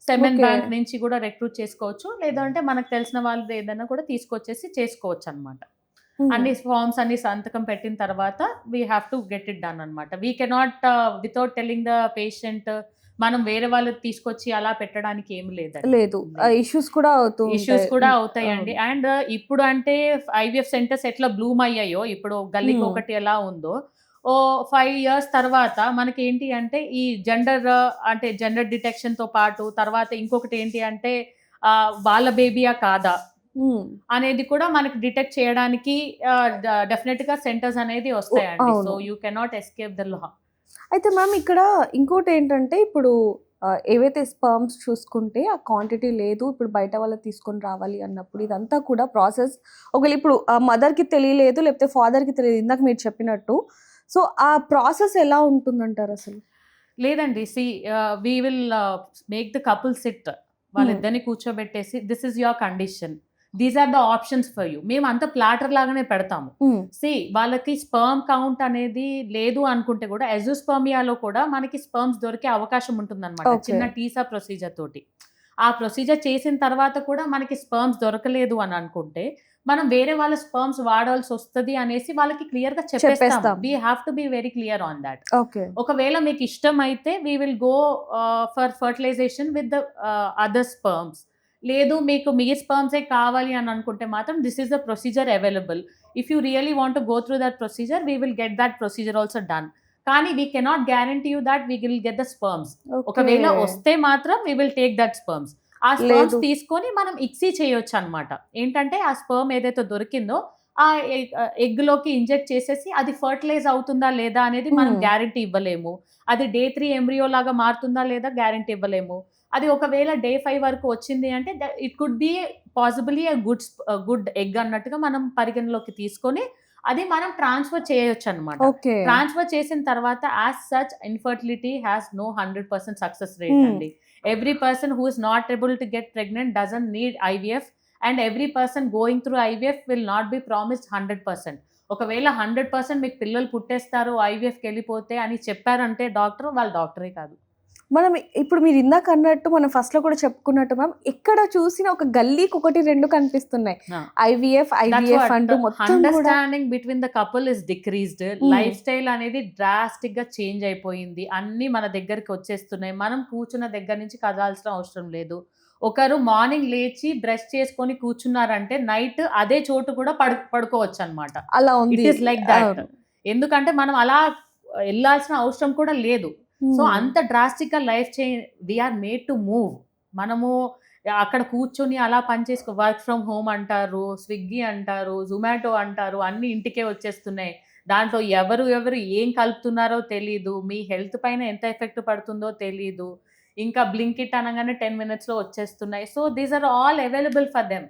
Semen okay. Bank నుంచి కూడా రిక్రూట్ చేసుకోవచ్చు. లేదంటే మనకు తెలిసిన వాళ్ళది ఏదైనా కూడా తీసుకొచ్చేసి చేసుకోవచ్చనమాట. హ్మ్. అన్ని ఫార్మ్స్ అన్ని సంతకం పెట్టిన తర్వాత we have to get it done అనమాట. We cannot without telling the patient మనం వేరే వాళ్ళది తీసుకొచ్చి అలా పెట్టడానికి ఏమి లేదండి. లేదు. లేదు. ఇష్యూస్ కూడా అవుతూ ఇష్యూస్ ఉంటాయి. కూడా హ్మ్. అవుతాయండి. అవును. అండ్ ఇప్పుడు అంటే ఐవీఎఫ్ సెంటర్స్ ఎట్లా బ్లూమ్ అయ్యాయో, ఇప్పుడు హ్మ్. గల్లీకొకటి ఎలా ఉందో, 5 ఇయర్స్ తర్వాత మనకేంటి అంటే ఈ అంటే జెండర్ డిటెక్షన్‌తో పాటు తర్వాత ఇంకొకటి ఏంటి అంటే వాళ్ళ బేబీయా కాదా హ్మ్. అనేది కూడా మనకి డిటెక్ట్ చేయడానికి డెఫినిట్‌గా సెంటర్స్ అనేది వస్తాయండి. సో, అవును. You cannot escape the law. అయితే మ్యామ్ ఇక్కడ ఇంకోటేంటంటే ఇప్పుడు ఏవైతే స్పెర్మ్స్ చూసుకుంటే ఆ క్వాంటిటీ లేదు. ఇప్పుడు బయట వాళ్ళది తీసుకొని రావాలి అన్నప్పుడు ఇదంతా కూడా ప్రాసెస్ ఒకవేళ ఇప్పుడు మదర్‌కి తెలియలేదు, లేకపోతే ఫాదర్‌కి తెలియదు. ఇందాక మీరు చెప్పినట్టు. సో, ఆ ప్రాసెస్ ఎలా ఉంటుందంటారసలు? లేదండి. We will make the couple sit. Hmm. వాళ్ళిద్దరిని కూర్చోబెట్టేసి this is your condition. These are the options for you. మేమంతా ప్లాటర్ లాగానే పెడతాము. హ్మ్. వాళ్ళకి స్పెర్మ్ కౌంట్ అనేది లేదు అనుకుంటే కూడా ఎజోస్పెర్మియాలో కూడా మనకి స్పెర్మ్స్ దొరికే అవకాశం ఉంటుందన్నమాట. ఓకే. చిన్న టీసా ప్రొసీజర్ తోటి. ఆ ప్రొసీజర్ చేసిన తర్వాత కూడా మనకి స్పెర్మ్స్ దొరకలేదు అని అనుకుంటే, మనం వేరే వాళ్ళ స్పెర్మ్స్ వాడాల్సొస్తది అనేసి వాళ్ళకి క్లియర్‌గా చెప్పేస్తాము. చెప్పేస్తాం. We have to be very clear on that. Okay. ఒకవేళ మీకిష్టమైతే we will go for fertilization with the other sperms. లేదు మీకు మీ స్పెర్మ్సే కావాలి అని అనుకుంటే మాత్రం this is the procedure available. If you really want to go through that procedure we will get that procedure also done. కానీ we cannot guarantee you that we will get the sperms. Okay. ఒకవేళ వస్తే మాత్రం we will take that sperms. ఆ స్పెర్మ్స్ లేదు. తీసుకొని మనం ఇక్సీ చేయొచ్చనమాట. ఏంటంటే ఆ స్పెర్మ్ ఏదైతే దొరికిందో ఆ ఎగ్‌లోకి ఇంజెక్ట్ చేసేసి అది ఫెర్టిలైజ్ అవుతుందా లేదా అనేది మనం హ్మ్. గ్యారంటీ ఇవ్వలేము. అది డే 3 ఎంబ్రియో లాగా మారుతుందా లేదా గ్యారంటీ ఇవ్వలేము. అది ఒకవేళ డే 5 వరకు వచ్చింది అంటే it could be possibly good egg అన్నట్టుగా మనం పరిగణలోకి తీసుకొని అది మనం ట్రాన్స్ఫర్ చేయొచ్చనమాట. ఓకే. ట్రాన్స్ఫర్ చేసిన తర్వాత as such infertility has no 100% success rate hmm. అండి. Every person who is not able to get pregnant doesn't need IVF and every person going through IVF will not be promised 100%. ఒకవేళ 100% మీకు పిల్లలు పుట్టేస్తారు ఐవీఎఫ్‌కెళ్ళిపోతే అని చెప్పారంటే డాక్టర్, వాళ్ళు డాక్టరే కాదు. మనం ఇప్పుడు మీరు ఇందాక అన్నట్టు మనం ఫస్ట్‌లో కూడా చెప్పుకున్నట్టు మ్యామ్ ఎక్కడ చూసినా ఒక గల్లీకి 1, 2 కనిపిస్తున్నాయి. ఆ! ఐవీఎఫ్ దట్స్ వాట్ అంటూ మొత్తం కూడా understanding between the couple is decreased. హ్మ్. లైఫ్ స్టైల్ అనేది డ్రాస్టిక్‌గా చేంజ్ అయిపోయింది. అన్నీ మన దగ్గరికి వచ్చేస్తున్నాయి. మనం కూర్చున్న దగ్గర నుంచి కదలాల్సిన అవసరం లేదు. ఒకరు మార్నింగ్ లేచి బ్రష్ చేసుకొని కూర్చున్నారంటే నైట్ అదే చోటు కూడా పడుకోవచ్చనమాట. అలా ఇట్ ఉంది. Is like that. అవును. ఎందుకంటే మనం అలా ఎళ్ళాల్సిన అవసరం కూడా లేదు. So, hmm. అంత డ్రాస్టిక్‌గా life we are made to move. మనము అక్కడ కూర్చొని అలా పని వర్క్ ఫ్రమ్ హోమ్ అంటారు, స్విగ్గీ అంటారు, జొమాటో అంటారు. అన్నీ ఇంటికే వచ్చేస్తున్నాయి. దాంట్లో ఎవరు ఏం కలుపుతున్నారో తెలీదు. మీ హెల్త్ పైన ఎంత ఎఫెక్ట్ పడుతుందో తెలీదు. ఇంకా బ్లింకిట్ అనగానే 10 మినిట్స్‌లో వచ్చేస్తున్నాయి. So, these are all available for them.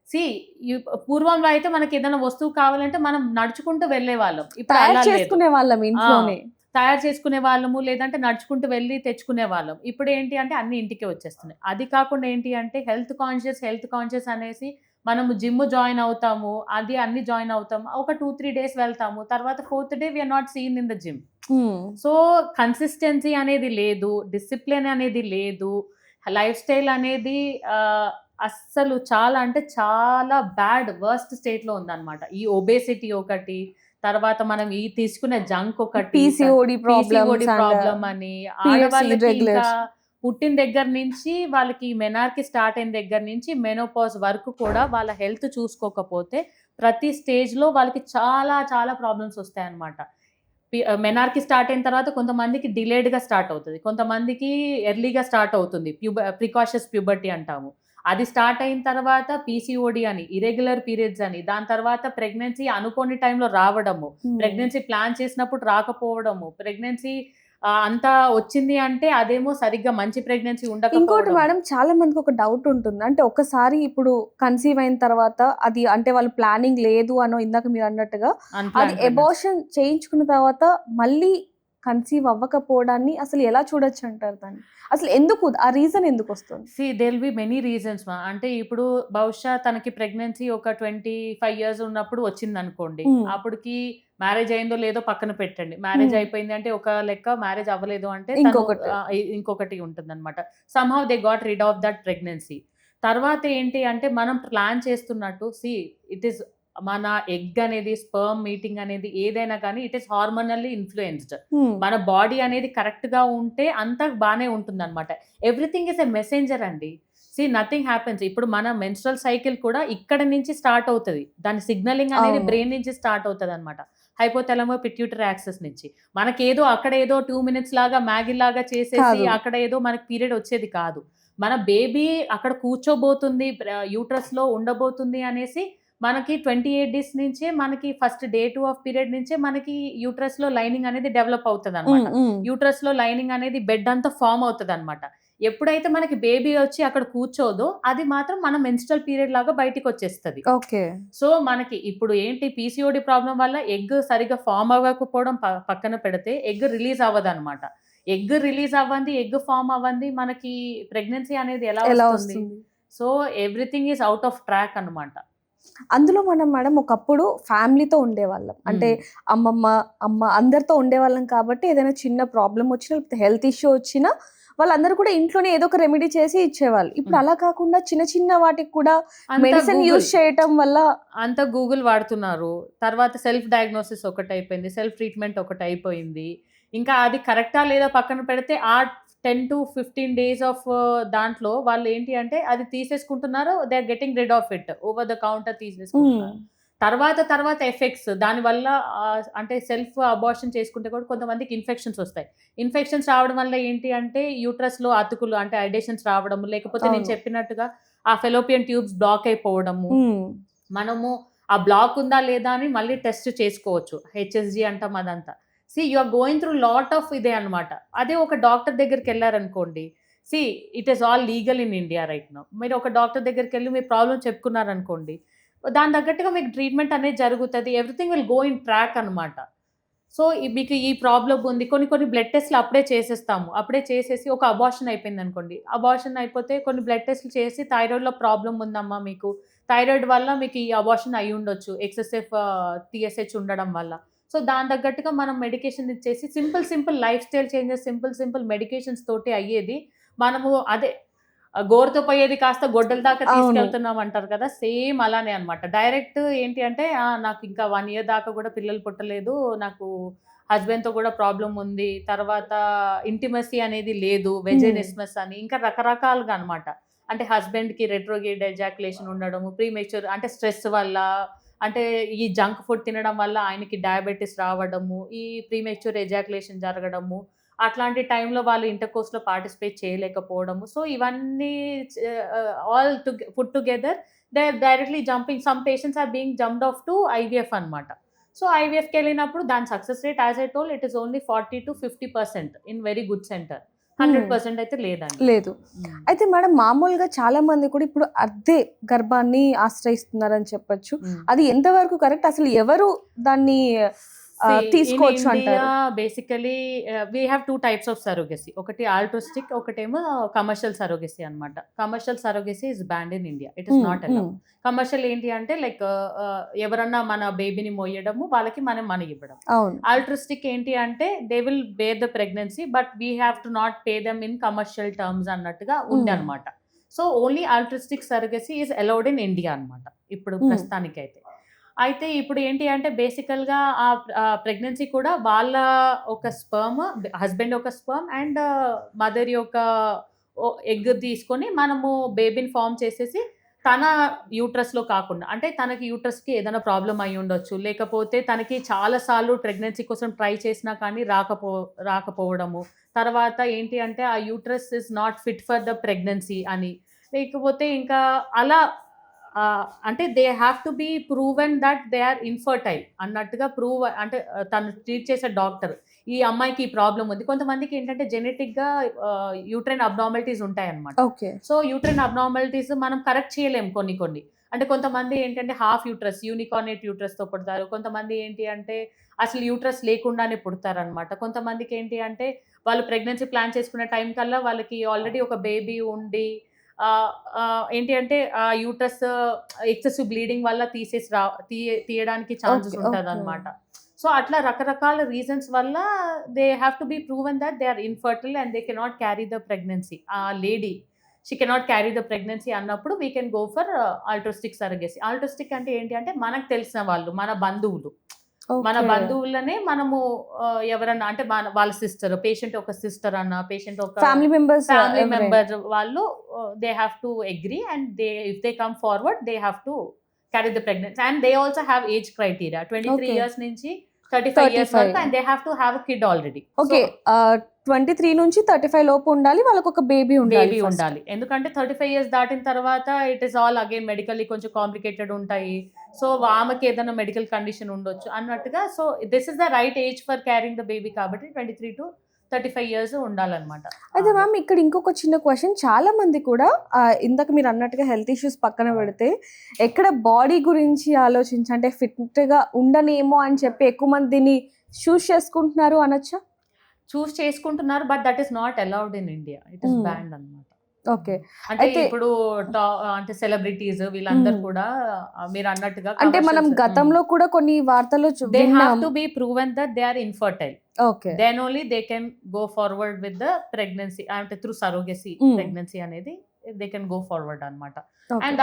See you పూర్వంలో అయితే మనకేదైనా వస్తువు కావాలంటే మనం నడుచుకుంటూ వెళ్ళేవాళ్ళం. ఇప్పుడు తయారు అలా లేదు. చేసుకునే వాళ్ళం ఆ! ఇంట్లోనే. తయారు చేసుకునే వాళ్ళము. లేదంటే నడుచుకుంటూ వెళ్లి తెచ్చుకునే వాళ్ళం. ఇప్పుడేంటి అంటే అన్నీ ఇంటికే వచ్చేస్తున్నాయి. అది కాకుండా ఏంటి అంటే హెల్త్ కాన్షియస్ అనేసి మనము జిమ్ జాయిన్ అవుతాము. అది అన్నీ జాయిన్ అవుతాము. ఒక 2, 3 డేస్ వెళ్తాము. తర్వాత fourth day we are not seen in the gym. Hmm. So, consistency అనేది లేదు. డిసిప్లిన్ అనేది లేదు. లైఫ్ స్టైల్ అనేది అస్సలు చాలా అంటే చాలా వర్స్ట్ స్టేట్‌లో ఉందన్నమాట. ఈ ఒబేసిటీ ఒకటి, తర్వాత మనం ఈ తీసుకునే జంక్ ఒకటి, PCOD PCOD problems and problem అని, పీరియడ్స్ ఆడవాళ్ళకి ఇంకా ఇర్రెగ్యులర్స్. పుట్టిన దగ్గర నుంచి వాళ్ళకి మెనార్కీ స్టార్ట్ అయిన దగ్గర నుంచి మెనోపాజ్ వరకు కూడా వాళ్ళ హెల్త్ చూసుకోకపోతే ప్రతి స్టేజ్‌లో వాళ్ళకి చాలా చాలా ప్రాబ్లమ్స్ వస్తాయన్నమాట. మెనార్కీ స్టార్ట్ అయిన తర్వాత కొంతమందికి డిలేడ్‌గా స్టార్ట్ అవుతది. కొంతమందికి ఎర్లీగా స్టార్ట్ అవుతుంది. ప్రికాషస్ ప్యూబర్టీ అంటాము. అది స్టార్ట్ అయిన తర్వాత పీసీఓడీ అని, ఇర్రెగ్యులర్ పీరియడ్స్ అని, దాని తర్వాత ప్రెగ్నెన్సీ అనుకోని టైంలో రావడము, హ్మ్. ప్రెగ్నెన్సీ ప్లాన్ చేసినప్పుడు రాకపోవడము, ప్రెగ్నెన్సీ అంతా వచ్చింది అంటే అదేమో సరిగ్గా మంచి ప్రెగ్నెన్సీ ఇంకోటి ఉండకపోవడము. మేడం చాలా మందికి ఒక డౌట్ ఉంటుంది. అంటే ఒక్కసారి ఇప్పుడు కన్సీవ్ అయిన తర్వాత అది అంటే వాళ్ళు ప్లానింగ్ లేదు అనో ఇందాక మీరు అన్నట్టుగా అది అన్‌ప్లాన్డ్ ప్రెగ్నెన్సీ. అబార్షన్ చేయించుకున్న తర్వాత మళ్ళీ కన్సీవ్ అవ్వకపోవడాన్ని అసలు ఎలా చూడొచ్చంటారు దాన్ని? అసలు ఎందుకు? ఆ రీజన్ ఎందుకొస్తుంది? They will be many reasons మా. అంటే ఇప్పుడు బహుశా తనకి ప్రెగ్నెన్సీ ఒక 25 ఇయర్స్ ఉన్నప్పుడు వచ్చిందనుకోండి. హ్మ్. అప్పటికి మ్యారేజ్ అయిందో లేదో పక్కన పెట్టండి. మ్యారేజ్ హ్మ్. అయిపోయింది అంటే ఒక లెక్క, మ్యారేజ్ అవ్వలేదు అంటే తను ఇంకొకటి. ఇంకొకటి ఉంటుందనమాట. Somehow they got rid of that pregnancy. తర్వాత ఏంటి అంటే మనం ప్లాన్ చేస్తున్నట్టు ఇట్ ఈస్ మన ఎగ్ అనేది, స్పెర్మ్ మీటింగ్ అనేది ఏదైనా కానీ ఇట్ ఈస్ హార్మోనల్లీ ఇన్‌ఫ్లూయెన్స్‌డ్. హ్మ్. మన బాడీ అనేది కరెక్ట్‌గా ఉంటే అంతా బానే ఉంటుందనమాట. ఎవ్రీథింగ్ ఈస్ ఎ మెసెంజర్ అండి. Nothing happens. ఇప్పుడు మన మెన్‌స్ట్రువల్ సైకిల్ కూడా ఇక్కడ నుంచి స్టార్ట్ అవుతది. దాని సిగ్నలింగ్ అనేది అవును. బ్రెయిన్ నుంచి స్టార్ట్ అవుతదనమాట. హైపోథాలమో పిట్యూటరీ యాక్సిస్ నుంచి. మనకేదో అక్కడేదో 2 మినిట్స్ లాగా మ్యాగీ లాగా చేసేసి కాదు. అక్కడ ఏదో మనకి పీరియడ్ వచ్చేది కాదు. మన బేబీ అక్కడ కూర్చోబోతుంది, యూట్రస్‌లో ఉండబోతుంది అనేసి మనకి 28 డేస్ నుంచే మనకి ఫస్ట్ డే 2 ఆఫ్ పీరియడ్ నుంచే మనకి యూట్రస్‌లో లైనింగ్ అనేది డెవలప్ అవుతదనమాట. హ్మ్. హ్మ్. యూట్రస్‌లో లైనింగ్ అనేది బెడ్ అంతా ఫార్మ్ అవుతదనమాట. ఎప్పుడైతే మనకి బేబీ వచ్చి అక్కడ కూర్చోదో, అది మాత్రం మన మెన్‌స్ట్రువల్ పీరియడ్ లాగా బయటికొచ్చేస్తది. ఓకే. సో, మనకి ఇప్పుడు ఏంటి పీసీఓడీ ప్రాబ్లమ్ వల్ల ఎగ్ సరిగ్గా ఫార్మ్ అవ్వకపోవడం పక్కన పెడితే ఎగ్ రిలీజ్ అవ్వదనమాట. ఎగ్ ఫార్మ్ అవ్వంది మనకి ప్రెగ్నెన్సీ అనేది ఎలా ఎలా వస్తుంది? వస్తుంది? So, everything is out of track అన్నమాట. అందులో మనం మేడం ఒకప్పుడు ఫ్యామిలీతో ఉండేవాళ్ళం. అంటే హ్మ్. అమ్మమ్మ, అమ్మ అందరితో ఉండేవాళ్ళం కాబట్టి ఏదైనా చిన్న ప్రాబ్లమ్ వచ్చినా, లేకపోతే హెల్త్ ఇష్యూ వచ్చినా వాళ్ళందరూ కూడా ఇంట్లోనే ఏదో ఒక రెమెడీ చేసి ఇచ్చేవాళ్ళు. ఇప్పుడు హ్మ్. అలా కాకుండా చిన్న చిన్న వాటికి కూడా అంతా మెడిసిన్ యూజ్ చేయటం వల్ల అంతా గూగుల్ వాడుతున్నారు. తర్వాత సెల్ఫ్ డయాగ్నోసిస్ ఒకటైపోయింది. సెల్ఫ్ ట్రీట్‌మెంట్ ఒకటైపోయింది. ఇంకా అది కరెక్టా లేదా పక్కన పెడితే 10-15 డేస్ ఆఫ్ దాంట్లో వాళ్ళేంటి అంటే అది తీసేసుకుంటున్నారు. They are getting rid of it. Over the counter hmm. తీసేసుకుంటున్నారు. తర్వాత ఎఫెక్ట్స్ దానివల్ల అంటే సెల్ఫ్ అబార్షన్ చేసుకుంటే కూడా కొంతమందికి ఇన్ఫెక్షన్స్ ఒస్తాయి. ఇన్ఫెక్షన్స్ రావడం వల్ల ఏంటి అంటే యూట్రస్‌లో అతుకులు అంటే అడేషన్స్ రావడము, లేకపోతే నేను అవును. చెప్పినట్టుగా ఆ ఫెలోపియన్ ట్యూబ్స్ బ్లాక్ అయిపోవడము. హ్మ్. మనము ఆ బ్లాక్ ఉందా లేదా అని మళ్ళీ టెస్ట్ చేసుకోవచ్చు. హెచ్ఎస్‌జీ అంటాం అదంతా. You are going through lot of ఇదే అన్నమాట. అదే ఒక డాక్టర్ దగ్గరికెళ్లారనుకోండి, see it is all legal in India right now. మీరు ఒక డాక్టర్ దగ్గరికి వెళ్ళి మీ ప్రాబ్లం చెప్పుకున్నారనుకోండి, దాని తగ్గట్టుగా మీకు ట్రీట్మెంట్ అనేది జరుగుతుంది. Everything will go in track అనమాట. సో, మీకు ఈ ప్రాబ్లమ్ ఉంది. కొన్ని కొన్ని బ్లడ్ టెస్ట్‌లు అప్పుడే చేసేస్తాము. అప్పుడే చేసేసి ఒక అబార్షన్ అయిపోయిందనుకోండి. అబార్షన్ అయిపోతే కొన్ని బ్లడ్ టెస్ట్‌లు చేసి థైరాయిడ్‌లో ప్రాబ్లమ్ ఉందమ్మా మీకు. థైరాయిడ్ వల్ల మీకు ఈ అబార్షన్ అయ్యుండొచ్చు. ఎక్సెసివ్ టీఎస్‌హెచ్ ఉండడం వల్ల. సో, దాని తగ్గట్టుగా మనం మెడికేషన్ ఇచ్చేసి simple life style changes, simple medications తోటి అయ్యేది. మనము అదే గోరుతో పోయేది కాస్త గొడ్డల దాకా అవును. తీసుకెళ్తున్నాం అంటారు కదా! సేమ్ అలానే అన్నమాట. డైరెక్ట్ ఏంటి అంటే నాకు ఇంకా 1 ఇయర్ దాకా కూడా పిల్లలు పుట్టలేదు. నాకు హస్బెండ్‌తో కూడా ప్రాబ్లమ్ ఉంది. తర్వాత ఇంటిమసీ అనేది లేదు. వెజైనిస్మస్ అని ఇంకా రకరకాలుగా అన్నమాట. అంటే హస్బెండ్‌కి రెట్రోగ్రేడ్ ఎజాక్యులేషన్ ఉండడము, ప్రీమెచ్యూర్ అంటే స్ట్రెస్ వల్ల, అంటే ఈ జంక్ ఫుడ్ తినడం వల్ల ఆయనకి డయాబెటిస్ రావడము, ఈ ప్రీమెచ్యూర్ ఎజాక్యులేషన్ జరగడము, అట్లాంటి టైంలో వాళ్ళు ఇంటర్‌కోర్స్‌లో పార్టిసిపేట్ చేయలేకపోవడము. సో, ఇవన్నీ all put together they are directly jumping. Some patients are being jumped off to IVF అన్నమాట. సో, ఐవీఎఫ్‌కెళ్ళినప్పుడు దాని success rate as I told it is only 40-50% in very good centre. Hmm. 100% అయితే లేదండి. లేదు. హ్మ్. అయితే మేడం మామూలుగా చాలా మంది కూడా ఇప్పుడు అద్దె గర్భాన్ని ఆశ్రయిస్తున్నారని చెప్పొచ్చు. హ్మ్. అది ఎంతవరకు కరెక్ట్? అసలు ఎవరు దాన్ని See, in తీసుకోవచ్చు India, అంటారు? basically, we have 2 types of surrogacy. ఒకటి altruistic, ఒకటేమో కమర్షియల్ సరోగసీ అన్నమాట. Commercial surrogacy is banned in India. It is hmm. Not allowed. Commercial ఏంటి అంటే లైక్ ఎవరన్నా మన బేబీని మోయడము, వాళ్ళకి మనం మనీ ఇవ్వడం. అవును. ఆల్ట్రిస్టిక్ ఏంటి అంటే they will bear the pregnancy but we have to not pay them in commercial terms అన్నట్టుగా ఉంది అనమాట. So only altruistic surrogacy is allowed in India అనమాట ఇప్పుడు ప్రస్తుతానికైతే. అయితే ఇప్పుడు ఏంటి అంటే బేసికల్గా ఆ ప్రెగ్నెన్సీ కూడా వాళ్ళ ఒక స్పర్మ్, హస్బెండ్ ఒక స్పర్మ్ అండ్ మదర్ యొక్క ఎగ్ తీసుకొని మనము బేబీని ఫామ్ చేసేసి తన యూట్రస్‌లో కాకుండా, అంటే తనకి యూట్రస్‌కి ఏదైనా ప్రాబ్లమ్ అయ్యి ఉండొచ్చు. లేకపోతే తనకి చాలా సార్లు ప్రెగ్నెన్సీ కోసం ట్రై చేసినా కానీ రాకపోవడము. తర్వాత ఏంటి అంటే ఆ uterus is not fit for the pregnancy అని. లేకపోతే ఇంకా అలా అంటే they have to be proven that they are infertile అన్నట్టుగా అంటే తను ట్రీట్ చేసే డాక్టర్ ఈ అమ్మాయికి ఈ ప్రాబ్లమ్ ఉంది. కొంతమందికి ఏంటంటే జెనెటిక్‌గా యూట్రైన్ అబ్నార్మాలిటీస్ ఉంటాయన్నమాట. ఓకే. సో, యూట్రైన్ అబ్నార్మాలిటీస్ మనం కరెక్ట్ చేయలేము కొన్ని. అంటే కొంతమంది ఏంటంటే హాఫ్ యూట్రస్, యూనికార్నేట్ యూట్రస్‌తో పుడతారు. కొంతమంది ఏంటి అంటే అసలు యూట్రస్ లేకుండానే పుడతారనమాట. కొంతమందికి ఏంటి అంటే వాళ్ళు ప్రెగ్నెన్సీ ప్లాన్ చేసుకునే టైం కల్లా వాళ్ళకి ఆల్రెడీ ఒక బేబీ ఉండి ఏంటి అంటే ఆ యూట్రస్ ఎక్సెసివ్ బ్లీడింగ్ వల్ల తీసేసి తీయడానికి ఛాన్సెస్ ఓకే. ఉంటదనమాట. సో, అట్లా రకరకాల రీజన్స్ వల్ల they have to be proven that they are infertile and they cannot carry the pregnancy. ఆ lady she cannot carry the pregnancy అన్నప్పుడు we can go for altruistic surrogacy. Altruistic అంటే ఏంటి అంటే మనకు తెలిసిన వాళ్ళు, మన బంధువులు. మన ఓకే. బంధువులనే మనము ఎవరన్నా అంటే వాళ్ళ సిస్టర్, పేషెంట్ ఒక సిస్టర్ అన్న, పేషెంట్ ఒక ఫ్యామిలీ మెంబర్స్ ఫ్యామిలీ ఎవరైనా. మెంబర్ వాళ్ళు they have to agree and if they come forward they have to carry the pregnancy and they also have age criteria 23 okay. Years నుంచి 35 ఇయర్స్ వరకు 35. And they have to have a kid already. Okay. 23 నుంచి 35 లోపు ఉండాలి. వాళ్ళకొక బేబీ ఉండాలి బేబీ ఫస్ట్. ఉండాలి. ఎందుకంటే 35 ఇయర్స్ దాటిన తర్వాత it is all again medically కొంచెం కాంప్లికేటెడ్ ఉంటాయి. సో, ఆమెకి ఏదైనా మెడికల్ కండిషన్ ఉండొచ్చు అన్నట్టుగా. So, this is the right age for carrying the baby కాబట్టి 23-35 ఇయర్స్ ఉండాలన్నమాట. అయితే మ్యామ్ ఇక్కడ ఇంకొక చిన్న క్వెషన్, చాలా మంది కూడా ఇందాక మీరు అన్నట్టుగా హెల్త్ ఇష్యూస్ పక్కన పెడితే ఎక్కడ బాడీ గురించి ఆలోచించి అంటే ఫిట్‌గా ఉండనేమో అని చెప్పి ఎక్కువ మంది దీన్ని చూస్ చేసుకుంటున్నారు అనొచ్చా? చూస్ చేసుకుంటున్నారు but that is not allowed in India. It is banned అన్నమాట. ఓకే. అంటే అయితే ఇప్పుడు అంటే సెలబ్రిటీస్ వీళ్ళందరూ కూడా మీరు అన్నట్టుగా అంటే మనం గతంలో కూడా కొన్ని వార్తలు దే హ్యావ్ విన్నాం. To be proven that they are infertile. Okay. Then only they can go forward with the pregnancy అంటే త్రూ సరోగసీ ప్రెగ్నెన్సీ అనేది దే కెన్ గో ఫార్వర్డ్ అన్నమాట. And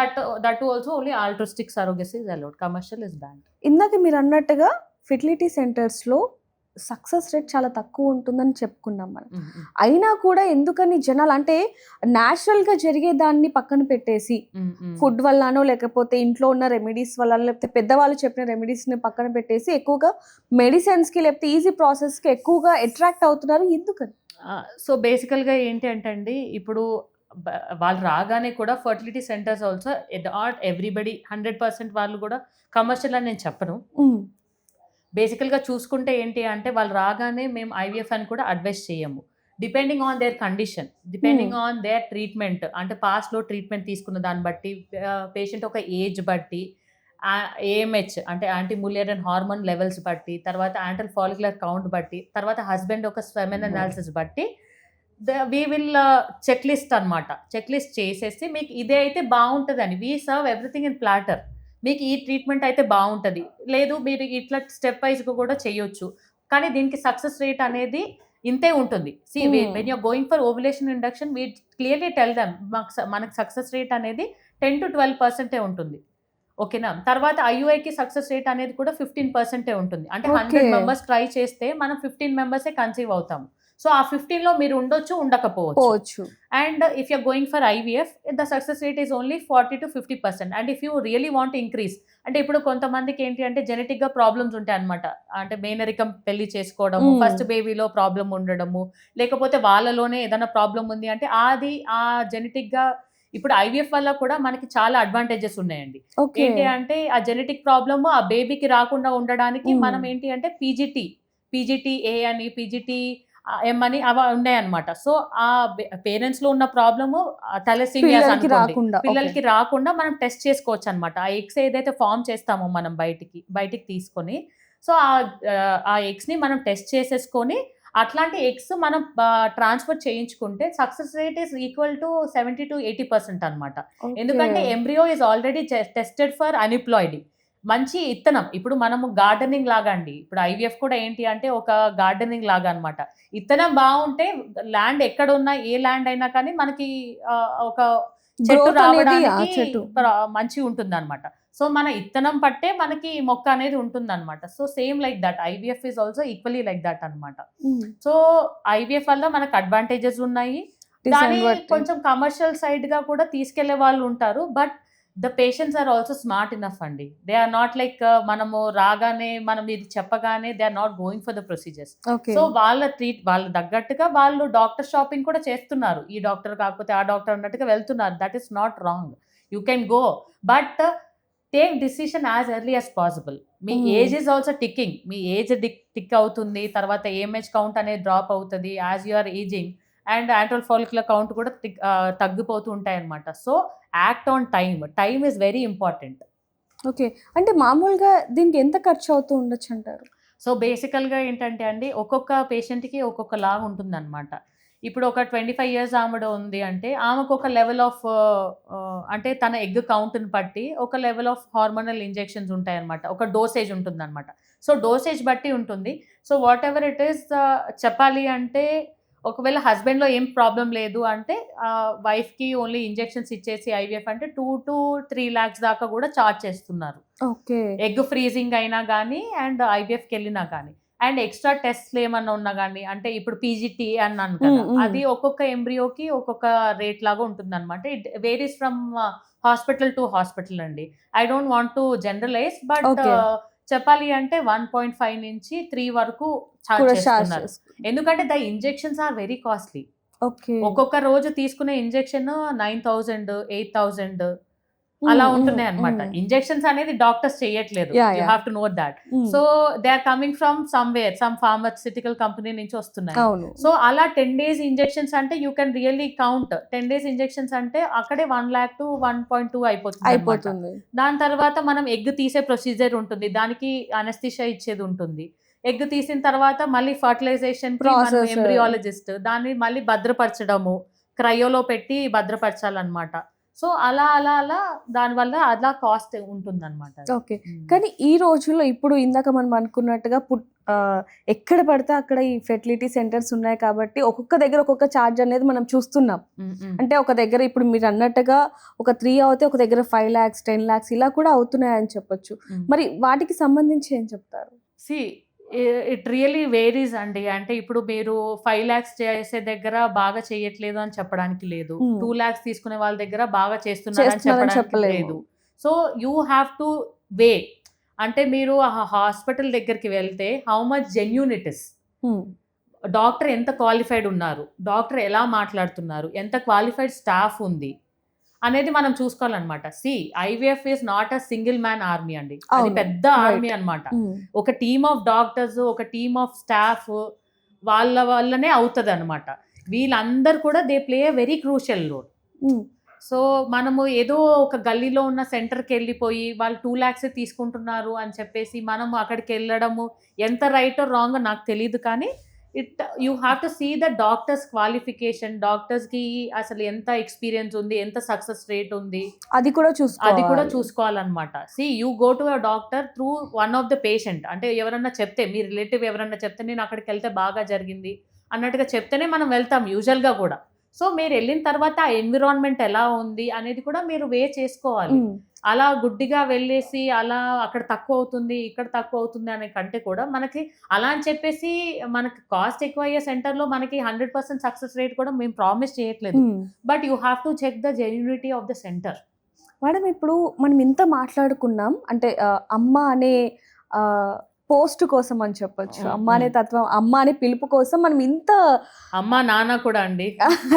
that also only altruistic surrogacy is allowed. Commercial is banned. ఇందాక మీరు అన్నట్టుగా ఫెర్టిలిటీ సెంటర్స్‌లో సక్సెస్ రేట్ చాలా తక్కువ ఉంటుందని చెప్పుకున్నాం మనం. అయినా కూడా ఎందుకని జనాలు అంటే న్యాచురల్‌గా జరిగే దాన్ని పక్కన పెట్టేసి ఫుడ్ వల్లనో లేకపోతే ఇంట్లో ఉన్న రెమెడీస్ వల్లనో లేకపోతే పెద్దవాళ్ళు చెప్పిన రెమెడీస్‌ని పక్కన పెట్టేసి ఎక్కువగా మెడిసిన్స్‌కి లేకపోతే ఈజీ ప్రాసెస్‌కి ఎక్కువగా అట్రాక్ట్ అవుతున్నారు. ఎందుకని? సో, బేసికల్‌గా ఏంటి అంటే అండి ఇప్పుడు వాళ్ళు రాగానే కూడా fertility centres also not everybody 100% వాళ్ళు కూడా కమర్షియల్ అని నేను చెప్పను. బేసికల్‌గా చూసుకుంటే ఏంటి అంటే వాళ్ళు రాగానే మేము ఐవీఎఫ్ అని కూడా అడ్వైస్ చేయము. Depending on there condition, depending on there treatment, అంటే పాస్ట్లో ట్రీట్మెంట్ తీసుకున్న దాన్ని బట్టి, పేషెంట్ ఒక ఏజ్ బట్టి, ఏఎంహెచ్ అంటే యాంటీ ములేరియన్ హార్మోన్ లెవెల్స్ బట్టి, తర్వాత యాంటల్ ఫాలిక్యులర్ కౌంట్ బట్టి, తర్వాత హస్బెండ్ ఒక స్పెర్మ్ అనాలిసిస్ బట్టి వీ విల్ చెక్ లిస్ట్ అనమాట. చెక్ లిస్ట్ చేసేసి మీకు ఇదే అయితే బాగుంటుందని, we serve everything in platter. మీకు ఈ ట్రీట్మెంట్ అయితే బాగుంటుంది, లేదు మీరు ఇట్లా స్టెప్ వైజ్గా కూడా చేయొచ్చు, కానీ దీనికి సక్సెస్ రేట్ అనేది ఇంతే ఉంటుంది. See when you're going for ovulation induction, we clearly tell them మనకు సక్సెస్ రేట్ అనేది 10 to 12% ఉంటుంది. ఓకేనా? తర్వాత ఐయుఐకి సక్సెస్ రేట్ అనేది కూడా 15% ఉంటుంది. అంటే 100 మెంబర్స్ ట్రై చేస్తే మనం 15 మెంబర్సే కన్సీవ్ అవుతాము. సో ఆ 15లో మీరు ఉండొచ్చు, ఉండకపోవచ్చు. And if you're going for IVF, the success rate is only 40 to 50%. And if you really want increase, అంటే ఇప్పుడు కొంతమందికి ఏంటి అంటే జెనెటిక్గా ప్రాబ్లమ్స్ ఉంటాయి అనమాట. అంటే మేనరికం పెళ్లి చేసుకోవడము, ఫస్ట్ బేబీలో ప్రాబ్లం ఉండడము, లేకపోతే వాళ్ళలోనే ఏదైనా ప్రాబ్లం ఉంది అంటే అది ఆ జెనెటిక్గా, ఇప్పుడు ఐవీఎఫ్ వల్ల కూడా మనకి చాలా అడ్వాంటేజెస్ ఉన్నాయండి. ఏంటి అంటే ఆ జెనెటిక్ ప్రాబ్లమ్ ఆ బేబీకి రాకుండా ఉండడానికి మనం ఏంటి అంటే పీజీటీ-ఏ అని, పీజీటీ-ఎం అని అవి ఉన్నాయన్నమాట. సో ఆ పేరెంట్స్ లో ఉన్న ప్రాబ్లము థాలసీమియాస్ అనుకోండి, పిల్లలకి రాకుండా మనం టెస్ట్ చేసుకోవచ్చు అనమాట. ఆ ఎగ్స్ ఏదైతే ఫామ్ చేస్తామో మనం బయటికి తీసుకొని, సో ఆ ఎగ్స్ ని మనం టెస్ట్ చేసేసుకొని అట్లాంటి ఎగ్స్ మనం ట్రాన్స్ఫర్ చేయించుకుంటే success rate is equal to 70 to 80% అనమాట. ఎందుకంటే embryo is already tested for unemployed. మంచి ఇత్తనం, ఇప్పుడు మనము గార్డెనింగ్ లాగా అండి, ఇప్పుడు ఐవీఎఫ్ కూడా ఏంటి అంటే ఒక గార్డెనింగ్ లాగా అనమాట. ఇత్తనం బాగుంటే ల్యాండ్ ఎక్కడ ఉన్నా, ఏ ల్యాండ్ అయినా కానీ మనకి ఒక చెట్టు రావడానికి మంచి ఉంటుంది అనమాట. సో మన ఇత్తనం పట్టే మనకి మొక్క అనేది ఉంటుంది అనమాట. So same like that IVF is also equally like that అనమాట. సో ఐవీఎఫ్ వల్ల మనకు అడ్వాంటేజెస్ ఉన్నాయి, దాని కొంచెం కమర్షియల్ సైడ్ గా కూడా తీసుకెళ్లే వాళ్ళు ఉంటారు. But the patients are also smart enough అండి. దే ఆర్ నాట్ లైక్ మనము రాగానే మనం ఇది చెప్పగానే they are not going for the procedures. So వాళ్ళ తగ్గట్టుగా వాళ్ళు డాక్టర్ షాపింగ్ కూడా చేస్తున్నారు. ఈ డాక్టర్ కాకపోతే ఆ డాక్టర్ అన్నట్టుగా వెళ్తున్నారు. That is not wrong, you can go, but take decision as early as possible. మీ ఏజ్ ఈజ్ ఆల్సో టిక్కింగ్, మీ ఏజ్ టిక్ అవుతుంది, తర్వాత ఏఎంహెచ్ కౌంట్ అనేది డ్రాప్ అవుతుంది as you are ageing, and antral follicular count కూడా తగ్గిపోతూ ఉంటాయి అనమాట. So act on time is very important. Okay, అంటే మామూలుగా దీనికి ఎంత ఖర్చు అవుతూ ఉండొచ్చు అంటారు? సో బేసికల్గా ఏంటంటే అండి, ఒక్కొక్క పేషెంట్కి ఒక్కొక్క లాగా ఉంటుంది అనమాట. ఇప్పుడు ఒక 25 years ఆమెడ ఉంది అంటే ఆమెకు ఒక లెవెల్ ఆఫ్ అంటే తన ఎగ్ కౌంట్ని బట్టి ఒక లెవెల్ ఆఫ్ హార్మోనల్ ఇంజెక్షన్స్ ఉంటాయన్నమాట, ఒక డోసేజ్ ఉంటుంది అనమాట. సో డోసేజ్ బట్టి ఉంటుంది. So what ever it is, చెప్పాలి అంటే ఒకవేళ హస్బెండ్లో ఏం ప్రాబ్లం లేదు అంటే వైఫ్కి ఓన్లీ ఇంజెక్షన్స్ ఇచ్చేసి ఐవీఎఫ్ అంటే 2 to 3 lakhs దాకా కూడా చార్జ్ చేస్తున్నారు. ఎగ్ ఫ్రీజింగ్ అయినా కానీ అండ్ ఐవీఎఫ్కి వెళ్ళినా కానీ, అండ్ ఎక్స్ట్రా టెస్ట్లు ఏమన్నా ఉన్నా కానీ, అంటే ఇప్పుడు పీజీటీ అన్నాను కదా, అది ఒక్కొక్క ఎంబ్రియోకి ఒక్కొక్క రేట్ లాగా ఉంటుంది అనమాట. It varies from hospital to hospital అండి. I don't want to generalize, but చెప్పాలి అంటే 1.5 నుంచి 3 వరకు ఛార్జ్ చేస్తున్నారు. ఎందుకంటే the injections are very costly. ఒక్కొక్క రోజు తీసుకునే ఇంజెక్షన్ 9,000, 8,000 అలా ఉంటున్నాయి అనమాట. ఇంజెక్షన్స్ అనేది డాక్టర్స్ చేయట్లేదు, you have to know that. So they are coming from somewhere, some pharmaceutical company నుంచి వస్తున్నాయి. సో అలా 10 days ఇంజెక్షన్స్ అంటే you can really count. 10 days injections అంటే అక్కడే 1 lakh to 1.2 అయిపోతుంది. దాని తర్వాత మనం ఎగ్ తీసే ప్రొసీజర్ ఉంటుంది, దానికి అనస్థిషియా ఇచ్చేది ఉంటుంది. ఎగ్ తీసిన తర్వాత మళ్ళీ ఫర్టిలైజేషన్ ఎంబ్రియాలజిస్ట్ దాన్ని మళ్ళీ భద్రపరచడము, క్రయోలో పెట్టి భద్రపరచాలన్నమాట. సో అలా అలా అలా దానివల్ల అలా కాస్ట్ ఉంటుంది అనమాట. ఓకే, కానీ ఈ రోజుల్లో ఇప్పుడు ఇందాక మనం అనుకున్నట్టుగా ఎక్కడ పడితే అక్కడ ఈ ఫెర్టిలిటీ సెంటర్స్ ఉన్నాయి కాబట్టి ఒక్కొక్క దగ్గర ఒక్కొక్క ఛార్జ్ అనేది మనం చూస్తున్నాం. అంటే ఒక దగ్గర ఇప్పుడు మీరు అన్నట్టుగా ఒక 3 అవుతే ఒక దగ్గర 5 lakhs, 10 lakhs ఇలా కూడా అవుతున్నాయని చెప్పొచ్చు. మరి వాటికి సంబంధించి ఏం చెప్తారు? ఇట్ రియలీ వేరీస్ అండి. అంటే ఇప్పుడు మీరు 5 lakhs చేసే దగ్గర బాగా చేయట్లేదు అని చెప్పడానికి లేదు, 2 lakhs తీసుకునే వాళ్ళ దగ్గర బాగా చేస్తున్నారు అని చెప్పడానికి లేదు. So you have to weigh. అంటే మీరు హాస్పిటల్ దగ్గరికి వెళ్తే how much genuine it is, doctor ఎంత క్వాలిఫైడ్ ఉన్నారు, డాక్టర్ ఎలా మాట్లాడుతున్నారు, ఎంత క్వాలిఫైడ్ స్టాఫ్ ఉంది అనేది మనం చూసుకోవాలన్నమాట. IVF is not a single man army అండి, అది పెద్ద ఆర్మీ అన్నమాట. ఒక టీమ్ ఆఫ్ డాక్టర్స్, ఒక టీమ్ ఆఫ్ స్టాఫ్ వాళ్ళ వల్లనే అవుతుంది అనమాట. వీళ్ళందరూ కూడా they play a very crucial role. Hmm. So మనము ఏదో ఒక గల్లీలో ఉన్న సెంటర్కి వెళ్ళిపోయి వాళ్ళు 2 lakhs తీసుకుంటున్నారు అని చెప్పేసి మనము అక్కడికి వెళ్ళడము ఎంత రైటో రాంగో నాకు తెలియదు, కానీ you have to see the doctors qualification, డాక్టర్స్కి అసలు ఎంత ఎక్స్పీరియన్స్ ఉంది, ఎంత సక్సెస్ రేట్ ఉంది, అది కూడా అది కూడా చూసుకోవాలి. చూసుకోవాలన్నమాట. See you go to a doctor through one of the patient, అంటే ఎవరన్నా చెప్తే, మీ రిలేటివ్ ఎవరన్నా చెప్తే నేను అక్కడికి వెళ్తే బాగా జరిగింది అన్నట్టుగా చెప్తేనే మనం వెళ్తాం యూజువల్గా కూడా. సో మీరు వెళ్ళిన తర్వాత ఆ ఎన్విరాన్మెంట్ ఎలా ఉంది అనేది కూడా మీరు వే చేసుకోవాలి. హ్మ్. అలా గుడ్డిగా వెళ్ళేసి అలా అక్కడ తక్కువ అవుతుంది, ఇక్కడ తక్కువ అవుతుంది అనే కంటే కూడా మనకి అలా అని చెప్పేసి మనకి కాస్ట్ ఎక్కువ అయ్యే సెంటర్‌లో మనకి 100% సక్సెస్ రేట్ కూడా మేము ప్రామిస్ చేయట్లేదు. హ్మ్. But you have to check the genuinity of the centre. Madam ఇప్పుడు మనం ఇంత మాట్లాడుకున్నాం. అంటే అమ్మ అనే పోస్ట్ కోసం అని చెప్పొచ్చు. హ్మ్. అమ్మ అనే తత్వం, అమ్మ అనే పిలుపు కోసం మనం ఇంత అమ్మ, నాన్న కూడా అండి.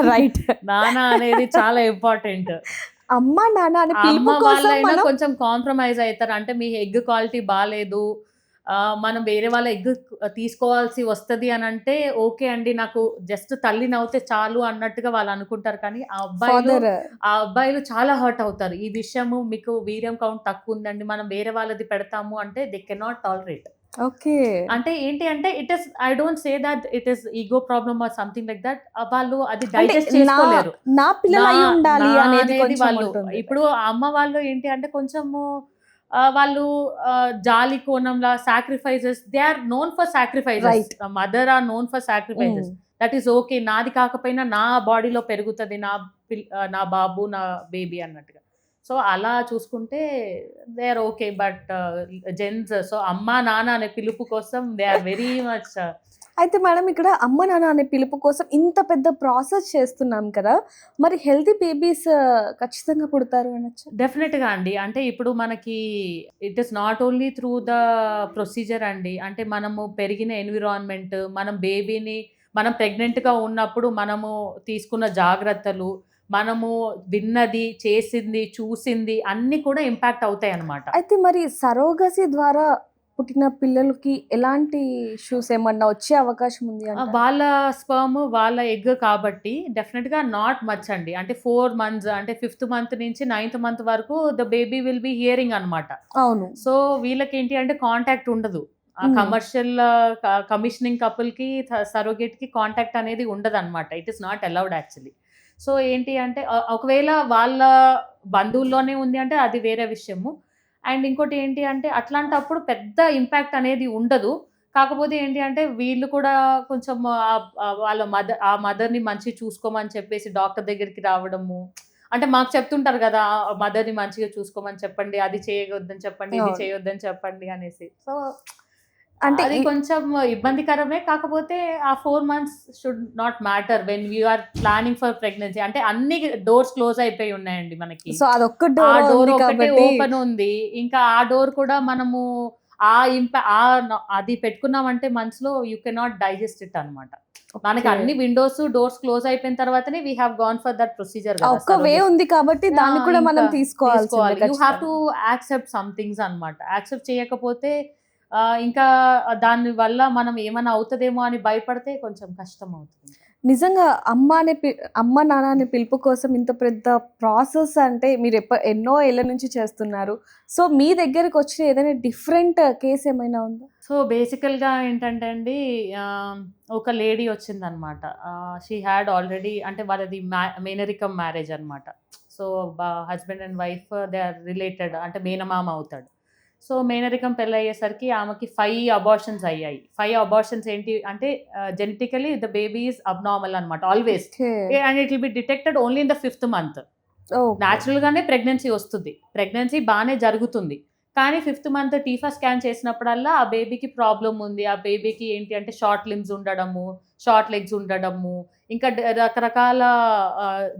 రైట్. నాన్న అనేది చాలా ఇంపార్టెంట్. అమ్మ, నాన్న అనే అమ్మ పిలుపు కోసం వాళ్ళైనా మనం కొంచెం కాంప్రమైజ్ అయితారు. అంటే మీ ఎగ్ క్వాలిటీ బాలేదు, మనం వేరే వాళ్ళ ఎగ్ తీసుకోవాల్సి వస్తది అనంటే ఓకే అండి. నాకు జస్ట్ తల్లినవుతే చాలు అన్నట్టుగా వాళ్ళు అనుకుంటారు. కానీ ఫాదర్ ఆ అబ్బాయిలు చాలా హర్ట్ అవుతారు. ఈ విషయము మీకు వీర్యం కౌంట్ తక్కువుందండి, మనం వేరే వాళ్ళది పెడతాము అంటే దే కెనాట్ టాలరేట్. ఓకే. అంటే ఏంటి అంటే I don't say that it is ego problem or something like that. వాళ్ళు అది అంటే డైజెస్ట్ నా చేసుకోలేరు. నా పిల్లలు నా అయి ఉండాలి నా అనేది అనేది కొంచెం వాళ్ళు ఉంటుంది. ఇప్పుడు ఆ అమ్మ వాళ్ళు ఏంటి అంటే కొంచెము వాళ్ళు జాలి కోణంలా sacrifices, they are known for sacrifices. Right. Mother are known for sacrifices. Hmm. That is okay. నాది కాకపోయినా నా బాడీలో పెరుగుతది, నా బాబు, నా బేబీ అన్నట్టుగా. సో అలా చూసుకుంటే they are okay. But gents so అమ్మ, నాన్న అనే పిలుపు కోసం దే ఆర్ వెరీ మచ్. అయితే మేడం ఇక్కడ అమ్మ, నాన్న అనే పిలుపు కోసం ఇంత పెద్ద ప్రాసెస్ చేస్తున్నాం కదా! మరి హెల్తీ బేబీస్ ఖచ్చితంగా పుడతారు అనొచ్చా? డెఫినెట్‌గా అండి. అంటే ఇప్పుడు మనకి it is not only through the procedure అండి. అంటే మనము పెరిగిన ఎన్విరాన్మెంట్, మనం ప్రెగ్నెంట్‌గా ఉన్నప్పుడు మనము తీసుకున్న జాగ్రత్తలు, మనము విన్నది, చేసింది, చూసింది అన్నీ కూడా ఇంపాక్ట్ అవుతాయన్నమాట. అయితే మరి సరోగసీ ద్వారా పుట్టిన పిల్లలకి ఎలాంటి ఇష్యూస్ ఏమన్నా వచ్చే అవకాశం ఉంది అంటారా? వాళ్ళ స్పెర్మ్, వాళ్ళ ఎగ్ కాబట్టి డెఫినిట్‌గా నాట్ మచ్ అండి. అంటే 4 మంత్స్, అంటే 5th మంత్ నుంచి 9th మంత్ వరకు the baby will B hearing అన్నమాట. అవును. సో వీళ్ళకేంటి అంటే కాంటాక్ట్ ఉండదు. హ్మ్. కమర్షియల్ కమిషనింగ్ కపుల్‌కి, సరోగేట్‌కి కాంటాక్ట్ అనేది ఉండదన్నమాట. It is not allowed actually. So ఏంటి అంటే ఒకవేళ వాళ్ళ బంధువుల్లోనే ఉంది అంటే అది వేరే విషయము. అండ్ ఇంకోటి ఏంటి అంటే అట్లాంటప్పుడు పెద్ద ఇంపాక్ట్ అనేది ఉండదు. కాకపోతే ఏంటి అంటే వీళ్ళు కూడా కొంచెం వాళ్ళ మదర్‌ని మంచిగా చూసుకోమని చెప్పేసి డాక్టర్ దగ్గరికి రావడము. అంటే మాకు చెప్తుంటారు గదా! మదర్‌ని మంచిగా చూసుకోమని చెప్పండి, అది చేయొద్దని చెప్పండి, ఇది అవును. చేయొద్దని చెప్పండి అనేసి. సో అంటే అది కొంచెం ఇబ్బందికరమే. కాకపోతే ఆ 4 months should not matter when you are planning for pregnancy. అంటే అన్ని డోర్స్ క్లోజ్ అయిపోయి ఉన్నాయండి మనకి. సో అదొక్క ఆ డోర్ డోర్ ఉంది ఒక్కటే కాబట్టి ఓపెన్ ఉంది. ఇంకా ఆ డోర్ కూడా మనము అది పెట్టుకున్నామంటే మనసులో యూ కెనాట్ డైజెస్ట్ ఇట్ అన్నమాట. మనకి ఓకే. అన్ని డోర్స్ క్లోజ్ అయిపోయిన తర్వాతనే we have gone for that procedure ఆ గదా! ఒక్క వే ఉంది కాబట్టి దాన్ని కూడా మనం ఇంకా తీసుకోవాల్సిందే తీసుకోవాలి. యూ హావ్ టు ఖచ్చితంగా. యాక్సెప్ట్ సమ్ థింగ్స్ అన్నమాట. యాక్సెప్ట్ చేయకపోతే ఇంకా దాని వల్ల మనం ఏమైనా అవుతదేమో అని భయపడితే కొంచెం కష్టం అవుతుంది. నిజంగా అమ్మ, నాన్న అనే పిలుపు కోసం ఇంత పెద్ద ప్రాసెస్ అంటే మీరు ఎన్నో ఏళ్ల నుంచి చేస్తున్నారు. సో మీ దగ్గరకొచ్చిన ఏదైనా డిఫరెంట్ కేస్ ఏమైనా ఉందా? సో బేసికల్‌గా ఏంటంటే అండి, ఒక లేడీ వచ్చిందనమాట. షీ హాడ్ ఆల్రెడీ, అంటే వాళ్ళది మేనరికం మ్యారేజ్ అనమాట. So husband and wife they are related, అంటే మేనమామ అవుతాడు. సో మేనరికం పెళ్లయ్యేసరికి ఆమెకి 5 అబార్షన్స్ అయ్యాయి. 5 అబార్షన్స్ ఏంటి అంటే genetically the baby is abnormal అనమాట always. Okay. And it will be detected only in the 5th month. Okay. నేచురల్‌గానే ప్రెగ్నెన్సీ వస్తుంది. ప్రెగ్నెన్సీ బానే జరుగుతుంది. కానీ 5th మంత్ టీఫా స్కాన్ చేసినప్పుడల్లా ఆ బేబీకి ప్రాబ్లమ్ ఉంది. ఆ బేబీకి ఏంటి అంటే షార్ట్ లింబ్స్ ఉండడము, షార్ట్ లెగ్స్ ఉండడము, ఇంకా రకరకాల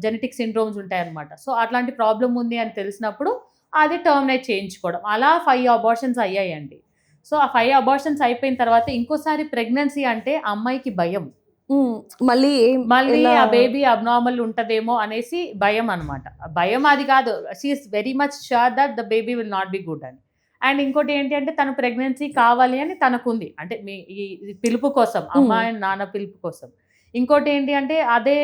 జెనెటిక్ సిండ్రోమ్స్ ఉంటాయన్నమాట. సో అట్లాంటి ప్రాబ్లమ్ ఉంది అని తెలిసినప్పుడు అది టర్మినేట్ చేయించుకోవడం. అలా 5 అబార్షన్స్ అయ్యాయండి. సో ఆ 5 అబార్షన్స్ అయిపోయిన తర్వాత ఇంకోసారి ప్రెగ్నెన్సీ అంటే ఆ అమ్మాయికి భయం. హ్మ్. మళ్ళీ మళ్ళీ ఎలా ఆ బేబీ అబ్నార్మల్ ఉంటదేమో అనేసి భయం అనమాట. భయం అది కాదు. She is very much sure that the baby will not be good అని. అండ్ ఇంకోటి ఏంటి అంటే తను ప్రెగ్నెన్సీ కావాలి అని తనకుంది. అంటే ఈ పిలుపు కోసం, అమ్మ హ్మ్. అండ్ నాన్న పిలుపు కోసం. ఇంకోటి ఏంటి అంటే అదే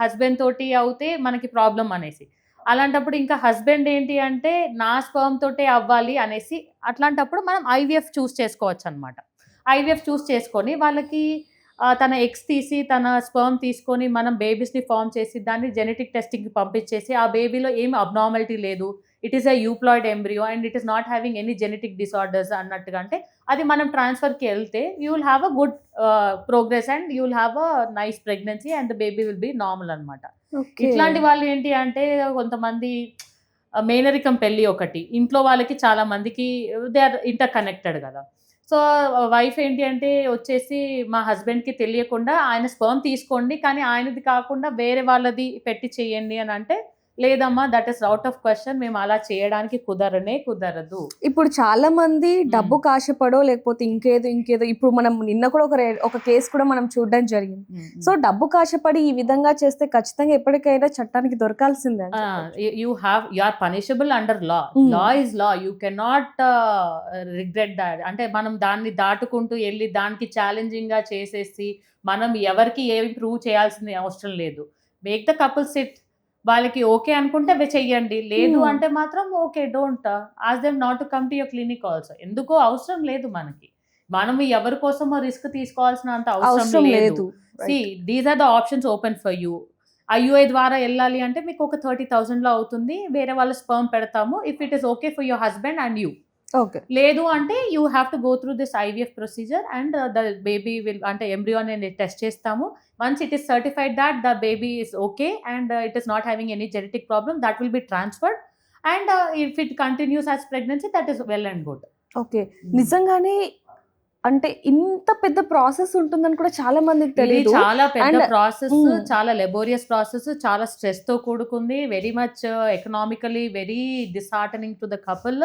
హస్బెండ్ తోటి అవుతే మనకి ప్రాబ్లం అనేసి. అలాంటప్పుడు ఇంకా హస్బెండ్ ఏంటి అంటే నా స్పెర్మ్ తోటే అవ్వాలి అనేసి అట్లాంటప్పుడు మనం ఐవీఎఫ్ చూస్ చేసుకోవచ్చనమాట. ఐవీఎఫ్ చూస్ చేసుకొని వాళ్ళకి తన ఎగ్స్ తీసి, తన స్పెర్మ్ తీసుకొని మనం బేబీస్‌ని ఫార్మ్ చేసి దాన్ని జెనెటిక్ టెస్టింగ్‌కి పంపించేసి ఆ బేబీలో ఏమి అబ్నార్మాలిటీ లేదు. It is a euploid embryo and it is not having any genetic disorders అన్నట్టుగా అంటే అది మనం ట్రాన్స్‌ఫర్‌కి ఎళ్తే you will have a good progress and you will have a nice pregnancy and the baby will be normal అనమాట. ఓకే. ఇట్లాంటి వాళ్ళు ఏంటి అంటే కొంతమంది మేనరికం పెళ్లి ఒకటి. ఇంట్లో వాళ్ళకి చాలా మందికి దే ఆర్ ఇంటర్ కనెక్టెడ్ గదా! సో, వైఫ్ ఏంటి అంటే వచ్చేసి మా హస్బెండ్‌కి తెలియకుండా ఆయన స్పెర్మ్ తీసుకోండి. కానీ ఆయనది కాకుండా వేరే వాళ్ళది పెట్టి చేయండి అని అంటే, లేదమ్మా that is out of question. మేము అలా చేయడానికి కుదరదు. ఇప్పుడు చాలా మంది డబ్బుకి ఆశపడో లేకపోతే ఇంకేదో ఇప్పుడు మనం నిన్న కూడా ఒక కేసు కూడా మనం చూడడం జరిగింది. సో డబ్బుకి ఆశపడి ఈ విధంగా చేస్తే ఖచ్చితంగా ఎప్పటికైనా చట్టానికి దొరకాల్సిందే అని చెప్పొచ్చు. You are punishable under law. Law is law. You cannot regret that. అంటే మనం దాన్ని దాటుకుంటూ ఎళ్లి దానికి ఛాలెంజింగ్‌గా చేసేసి మనం ఎవరికీ ఏమి ప్రూవ్ చేయాల్సిన అవసరం లేదు. Make the couple SIT. వాళ్ళకి ఓకే అనుకుంటే చెయ్యండి. లేదు అంటే మాత్రం okay. Don't ask them not to come to your clinic also. ఎందుకో అవసరం లేదు మనకి. మనం ఎవరి కోసమో రిస్క్ తీసుకోవాల్సినంత అవసరం లేదు. See these are the options open for you. IUI ద్వారా ఎళ్ళాలి అంటే మీకు ఒక 30,000లో అవుతుంది. వేరే వాళ్ళ స్పెర్మ్ పెడతాము. If it is okay for your husband and you. Okay. లేదు అంటే you have to go through this IVF procedure and the baby will అంటే ఎంబ్రియో అనేది టెస్ట్ చేస్తాము. Once it is certified that the baby is okay and it is not having any genetic problem, that will be transferred and if it continues as pregnancy, that is well and good. Okay. నిజంగానే అంటే ఇంత పెద్ద ప్రాసెస్ ఉంటుందని కూడా చాలా మందికి ఇది తెలీదు. చాలా పెద్ద And ప్రాసెస్, చాలా లెబోరియస్ ప్రాసెస్, చాలా స్ట్రెస్‌తో కూడుకుంది. Very much economically very disheartening to the couple.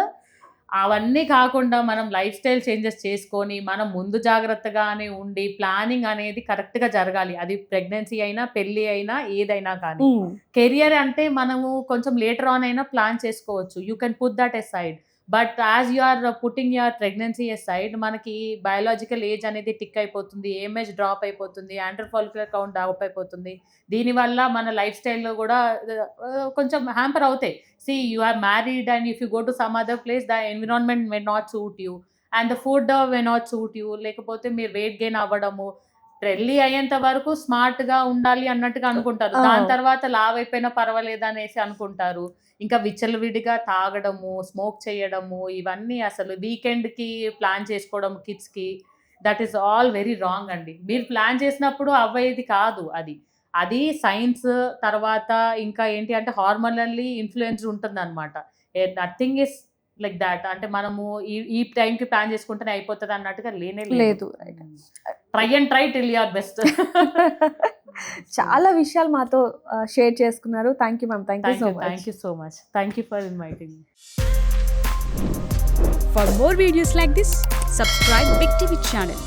అవన్నీ కాకుండా మనం లైఫ్ స్టైల్ చేంజెస్ చేసుకొని, మనం ముందు జాగ్రత్తగానే ఉండి, ప్లానింగ్ అనేది కరెక్ట్‌గా జరగాలి. అది ప్రెగ్నెన్సీ అయినా, పెళ్లి అయినా, ఏదైనా కానీ. కెరియర్ అంటే మనము కొంచెం లేటర్ ఆన్ అయినా ప్లాన్ చేసుకోవచ్చు. You can put that aside. But as you are putting your pregnancy aside మనకి బయోలాజికల్ ఏజ్ అనేది టిక్ అయిపోతుంది. ఏఎంహెచ్ డ్రాప్ అయిపోతుంది. యాంటర్ ఫాలిక్యులర్ కౌంట్ డ్రాప్ అయిపోతుంది. దీనివల్ల మన లైఫ్ స్టైల్‌లో కూడా కొంచెం హ్యాంపర్ అవుతాయి. See, you are married and if you go to some other place, the environment may not suit you and the food may not suit you. లేకపోతే మీరు వెయిట్ గెయిన్ అవ్వడము, పెళ్లి అయ్యేంత వరకు స్మార్ట్‌గా ఉండాలి అన్నట్టుగా అనుకుంటారు. దాని తర్వాత లావు అయిపోయినా పర్వాలేదు అనేసి అనుకుంటారు. ఇంకా విచ్చలవిడిగా తాగడము, స్మోక్ చేయడము, ఇవన్నీ అసలు వీకెండ్‌కి ప్లాన్ చేసుకోవడం కిడ్స్‌కి, that is all very wrong అండి. మీరు ప్లాన్ చేసినప్పుడు అవ్వేది కాదు అది. అది సైన్స్ తర్వాత ఇంకా ఏంటి అంటే హార్మోనల్లీ ఇన్‌ఫ్లూయెన్స్ ఉంటుందనమాట. Nothing is like thought. అంటే మనము ఈ టైంకి ప్లాన్ చేసుకుంటేనే అయిపోతది అన్నట్టుగా లేనే లేదు. Try till you are best. చాలా విషయాలు మాతో షేర్ చేసుకున్నారు. Thank you ma'am. Thank you so much. Thank you for inviting me. For more videos like this, subscribe Big TV channel.